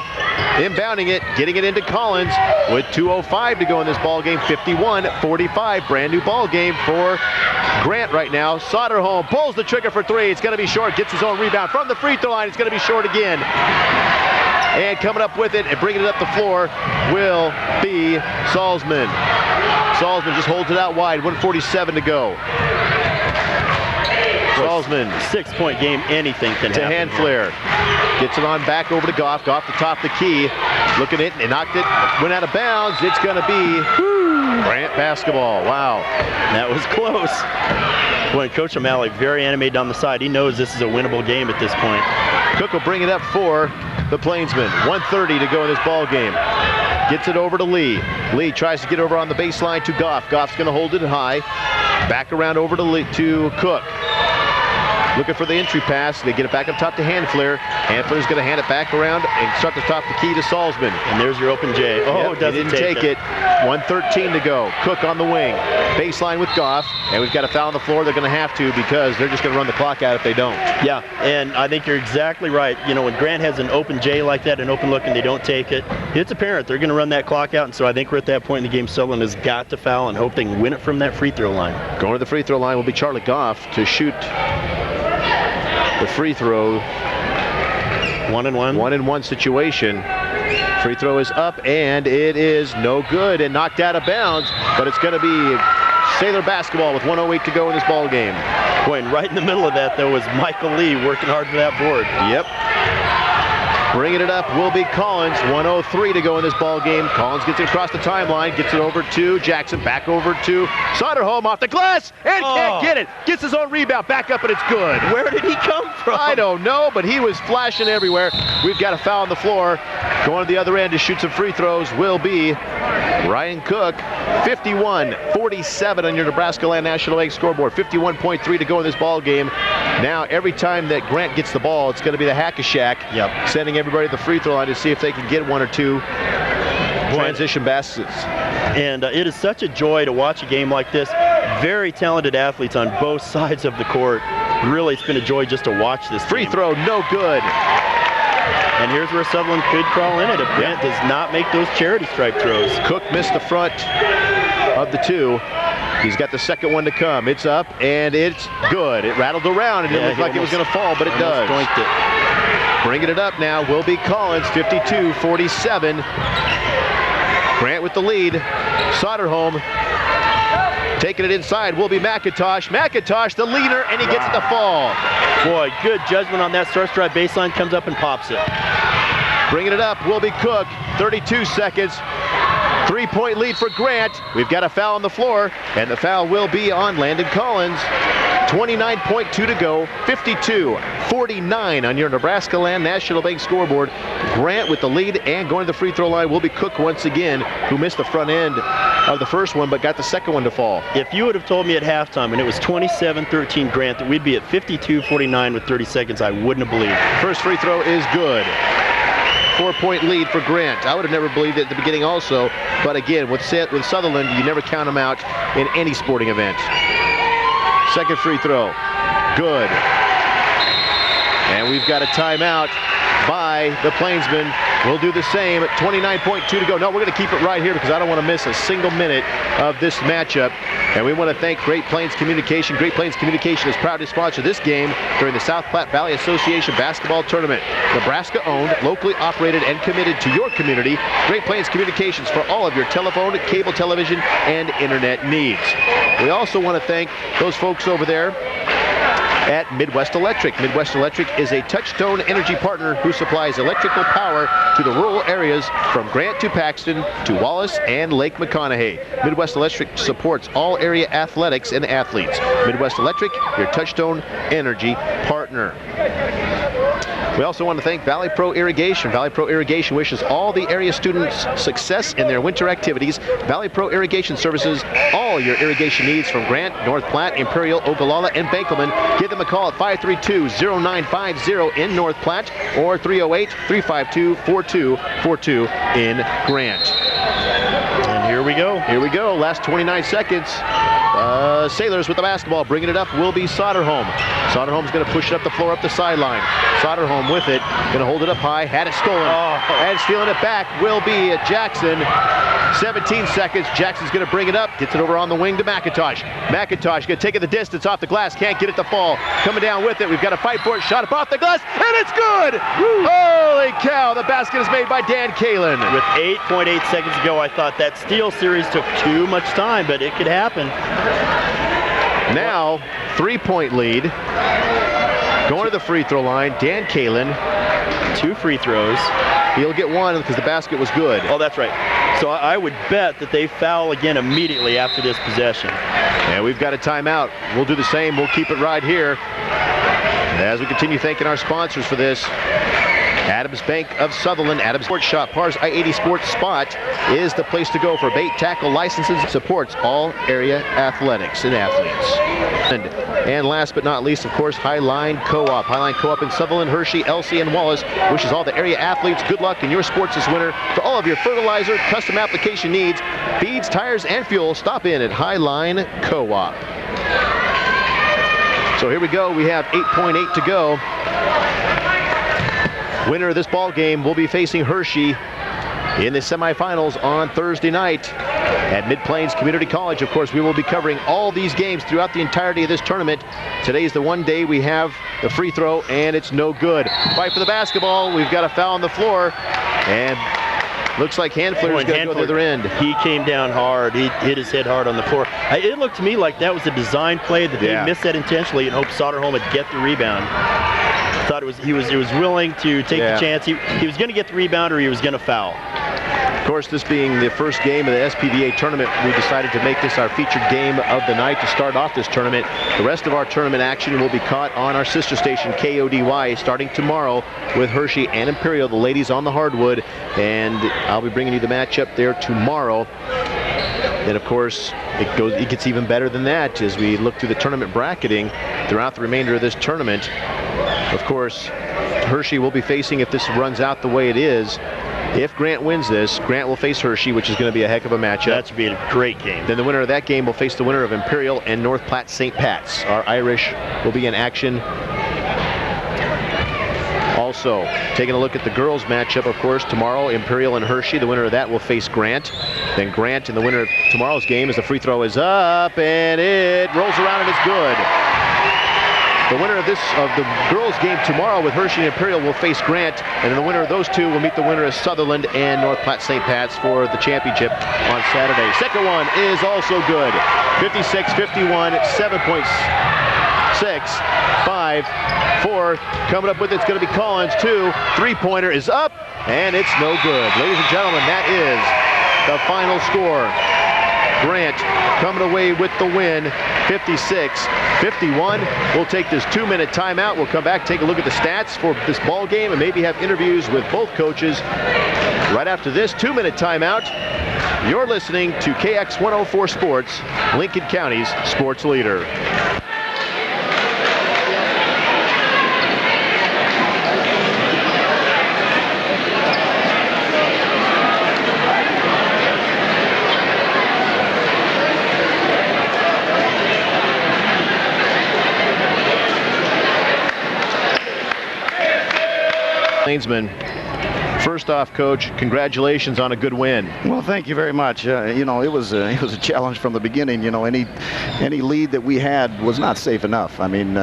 inbounding it, getting it into Collins with 2:05 to go in this ball game. 51-45, brand new ball game for Grant right now. Soderholm pulls the trigger for three. It's going to be short, gets his own rebound from the free throw line. It's going to be short again. And coming up with it and bringing it up the floor will be Salzman. Salzman just holds it out wide, 1:47 to go. Salzman. 6-point game, anything can happen. To Handfler. Gets it on back over to Goff. Goff the top of the key. Looking at it and knocked it. Went out of bounds. It's going to be Grant basketball. Wow. That was close. When Coach O'Malley very animated on the side. He knows this is a winnable game at this point. Cook will bring it up for the Plainsmen. 1:30 to go in this ball game. Gets it over to Lee. Lee tries to get over on the baseline to Goff. Goff's going to hold it high. Back around over to Cook. Looking for the entry pass. They get it back up top to Handfler. Handfler's going to hand it back around and start to top the key to Salzman. And there's your open J. Oh, yep, doesn't take it. 1:13 to go. Cook on the wing. Baseline with Goff. And we've got a foul on the floor. They're going to have to because they're just going to run the clock out if they don't. Yeah, and I think you're exactly right. You know, when Grant has an open J like that, an open look, and they don't take it, it's apparent they're going to run that clock out. And so I think we're at that point in the game. Sutherland has got to foul and hope they can win it from that free throw line. Going to the free throw line will be Charlie Goff to shoot the free throw. 1-and-1. 1-and-1 situation. Free throw is up and it is no good and knocked out of bounds, but it's going to be Sailor basketball with 1:08 to go in this ball game. Boy, and right in the middle of that, though, was Michael Lee working hard for that board. Yep. Bringing it up will be Collins. 1:03 to go in this ball game. Collins gets it across the timeline, gets it over to Jackson, back over to Soderholm off the glass, and can't get it. Gets his own rebound, back up, and it's good. Where did he come from? I don't know, but he was flashing everywhere. We've got a foul on the floor. Going to the other end to shoot some free throws will be Ryan Cook. 51-47 on your Nebraska Land National Bank scoreboard. 51.3 to go in this ball game. Now, every time that Grant gets the ball, it's going to be the Hack-a-Shack. Yep. Sending everybody to the free throw line to see if they can get one or two transition baskets. And it is such a joy to watch a game like this. Very talented athletes on both sides of the court. Really, it's been a joy just to watch this Free game. throw, no good. And here's where Sutherland could crawl in it if Grant does not make those charity stripe throws. Cook missed the front of the two. He's got the second one to come. It's up, and it's good. It rattled around. It didn't look like it was going to fall, but it does. Doinked it. Bringing it up now will be Collins, 52-47. Grant with the lead. Soderholm taking it inside will be McIntosh. McIntosh, the leader, and he gets it to fall. Boy, good judgment on that start drive baseline. Comes up and pops it. Bringing it up will be Cook, 32 seconds. 3-point lead for Grant. We've got a foul on the floor, and the foul will be on Landon Collins. 29.2 to go, 52-49 on your Nebraska Land National Bank scoreboard. Grant with the lead, and going to the free throw line will be Cook once again, who missed the front end of the first one, but got the second one to fall. If you would have told me at halftime, and it was 27-13 Grant, that we'd be at 52-49 with 30 seconds, I wouldn't have believed. First free throw is good. 4-point lead for Grant. I would have never believed it at the beginning also, but again, with Sutherland, you never count them out in any sporting event. Second free throw, good. And we've got a timeout by the Plainsmen. We'll do the same at 29.2 to go. No, we're going to keep it right here because I don't want to miss a single minute of this matchup. And we want to thank Great Plains Communication. Great Plains Communication is proud to sponsor this game during the South Platte Valley Association Basketball Tournament. Nebraska-owned, locally operated, and committed to your community. Great Plains Communications for all of your telephone, cable television, and internet needs. We also want to thank those folks over there at Midwest Electric. Midwest Electric is a Touchstone energy partner who supplies electrical power to the rural areas from Grant to Paxton to Wallace and Lake McConaughey. Midwest Electric supports all area athletics and athletes. Midwest Electric, your Touchstone energy partner. We also want to thank Valley Pro Irrigation. Valley Pro Irrigation wishes all the area students success in their winter activities. Valley Pro Irrigation services all your irrigation needs from Grant, North Platte, Imperial, Ogallala, and Bankelman. Give them a call at 532-0950 in North Platte or 308-352-4242 in Grant. And here we go. Here we go. Last 29 seconds. Sailors with the basketball. Bringing it up will be Soderholm. Soderholm's going to push it up the floor, up the sideline. Soderholm with it. Going to hold it up high. Had it stolen. And stealing it back will be Jackson. 17 seconds. Jackson's going to bring it up. Gets it over on the wing to McIntosh. McIntosh going to take it the distance off the glass. Can't get it to fall. Coming down with it. We've got to fight for it. Shot up off the glass. And it's good. Woo. Holy cow. The basket is made by Dan Kalin. With 8.8 seconds to go, I thought that steal series took too much time, but it could happen. Now, 3-point lead. Going to the free throw line. Dan Kalin. 2 free throws. He'll get one because the basket was good. Oh, that's right. So I would bet that they foul again immediately after this possession. And we've got a timeout. We'll do the same. We'll keep it right here as we continue thanking our sponsors for this. Adams Bank of Sutherland, Adams Sports Shop, Pars I-80 Sports Spot is the place to go for bait, tackle, licenses, supports all area athletics and athletes. And last but not least, of course, Highline Co-op. Highline Co-op in Sutherland, Hershey, Elsie, and Wallace wishes all the area athletes good luck in your sports this winter. For all of your fertilizer, custom application needs, feeds, tires, and fuel, stop in at Highline Co-op. So here we go. We have 8.8 to go. Winner of this ball game will be facing Hershey in the semifinals on Thursday night at Mid-Plains Community College. Of course, we will be covering all these games throughout the entirety of this tournament. Today's the one day we have the free throw, and it's no good. Fight for the basketball. We've got a foul on the floor, and looks like Handfler's going to go to the other end. He came down hard. He hit his head hard on the floor. It looked to me like that was a design play that they missed that intentionally and hoped Soderholm would get the rebound. I thought he was willing to take the chance. He was going to get the rebound or he was going to foul. Of course, this being the first game of the SPVA tournament, we decided to make this our featured game of the night to start off this tournament. The rest of our tournament action will be caught on our sister station, KODY, starting tomorrow with Hershey and Imperial, the ladies on the hardwood. And I'll be bringing you the matchup there tomorrow. And of course, it gets even better than that as we look through the tournament bracketing throughout the remainder of this tournament. Of course, Hershey will be facing, if this runs out the way it is, if Grant wins this, Grant will face Hershey, which is going to be a heck of a matchup. That should be a great game. Then the winner of that game will face the winner of Imperial and North Platte St. Pat's. Our Irish will be in action. Also, taking a look at the girls matchup, of course, tomorrow, Imperial and Hershey. The winner of that will face Grant. Then Grant and the winner of tomorrow's game, as the free throw is up, and it rolls around and it's good. The winner of the girls' game tomorrow with Hershey and Imperial will face Grant, and then the winner of those two will meet the winner of Sutherland and North Platte St. Pat's for the championship on Saturday. Second one is also good. 56-51, 7.6, 5, 4. Coming up with it's going to be Collins. 2, 3-pointer is up, and it's no good. Ladies and gentlemen, that is the final score. Grant coming away with the win, 56-51. We'll take this 2-minute timeout. We'll come back, take a look at the stats for this ball game, and maybe have interviews with both coaches right after this 2-minute timeout. You're listening to KX 104 Sports, Lincoln County's sports leader. Plainsmen. First off, Coach, congratulations on a good win. Well, thank you very much. You know, it was a challenge from the beginning. You know, any lead that we had was not safe enough. I mean,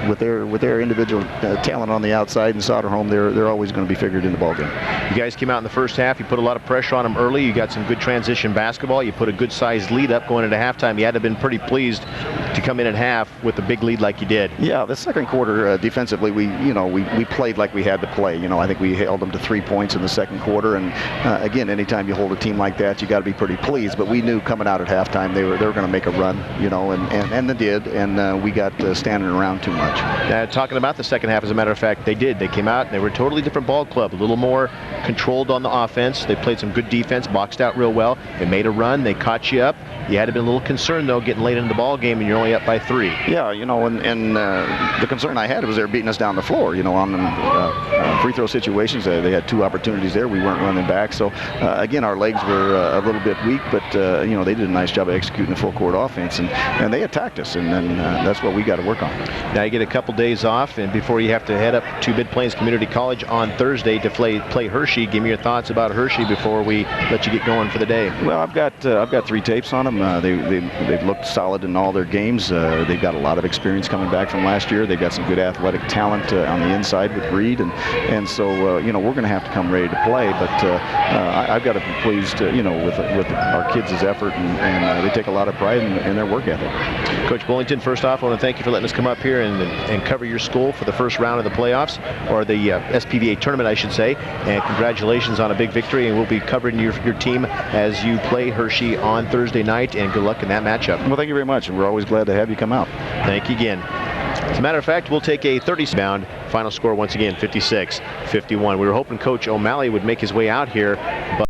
with their individual talent on the outside and Soderholm, they're always going to be figured in the ballgame. You guys came out in the first half. You put a lot of pressure on them early. You got some good transition basketball. You put a good-sized lead up going into halftime. You had to have been pretty pleased to come in at half with a big lead like you did. Yeah, the second quarter defensively, we played like we had to play. You know, I think we held them to 3 points in the second quarter. And again, anytime you hold a team like that, you got to be pretty pleased. But we knew coming out at halftime they were going to make a run, you know, and they did. And we got standing around too much. Talking about the second half, as a matter of fact, they did. They came out and they were a totally different ball club, a little more controlled on the offense. They played some good defense, boxed out real well. They made a run. They caught you up. You had to be a little concerned, though, getting late into the ball game, and you're only up by 3. Yeah, you know, and the concern I had was they were beating us down the floor, you know, on free throw situations. They had 2 opportunities there. We weren't running back. So, again, our legs were a little bit weak, but, you know, they did a nice job of executing the full court offense, and they attacked us, and that's what we got to work on. Now you get a couple days off, and before you have to head up to Mid-Plains Community College on Thursday to play Hershey. Give me your thoughts about Hershey before we let you get going for the day. Well, I've got 3 tapes on them. They've looked solid in all their games. They've got a lot of experience coming back from last year. They've got some good athletic talent on the inside with Reed, and so you know, we're going to have to come ready to play. But I've got to be pleased, you know, with our kids' effort, and they take a lot of pride in their work ethic. Coach Bullington, first off, I want to thank you for letting us come up here and cover your school for the first round of the playoffs, or the SPVA tournament, I should say. And congratulations on a big victory, and we'll be covering your team as you play Hershey on Thursday night, and good luck in that matchup. Well, thank you very much, and we're always glad to have you come out. Thank you again. As a matter of fact, we'll take a 30-bound. Final score once again, 56-51. We were hoping Coach O'Malley would make his way out here, but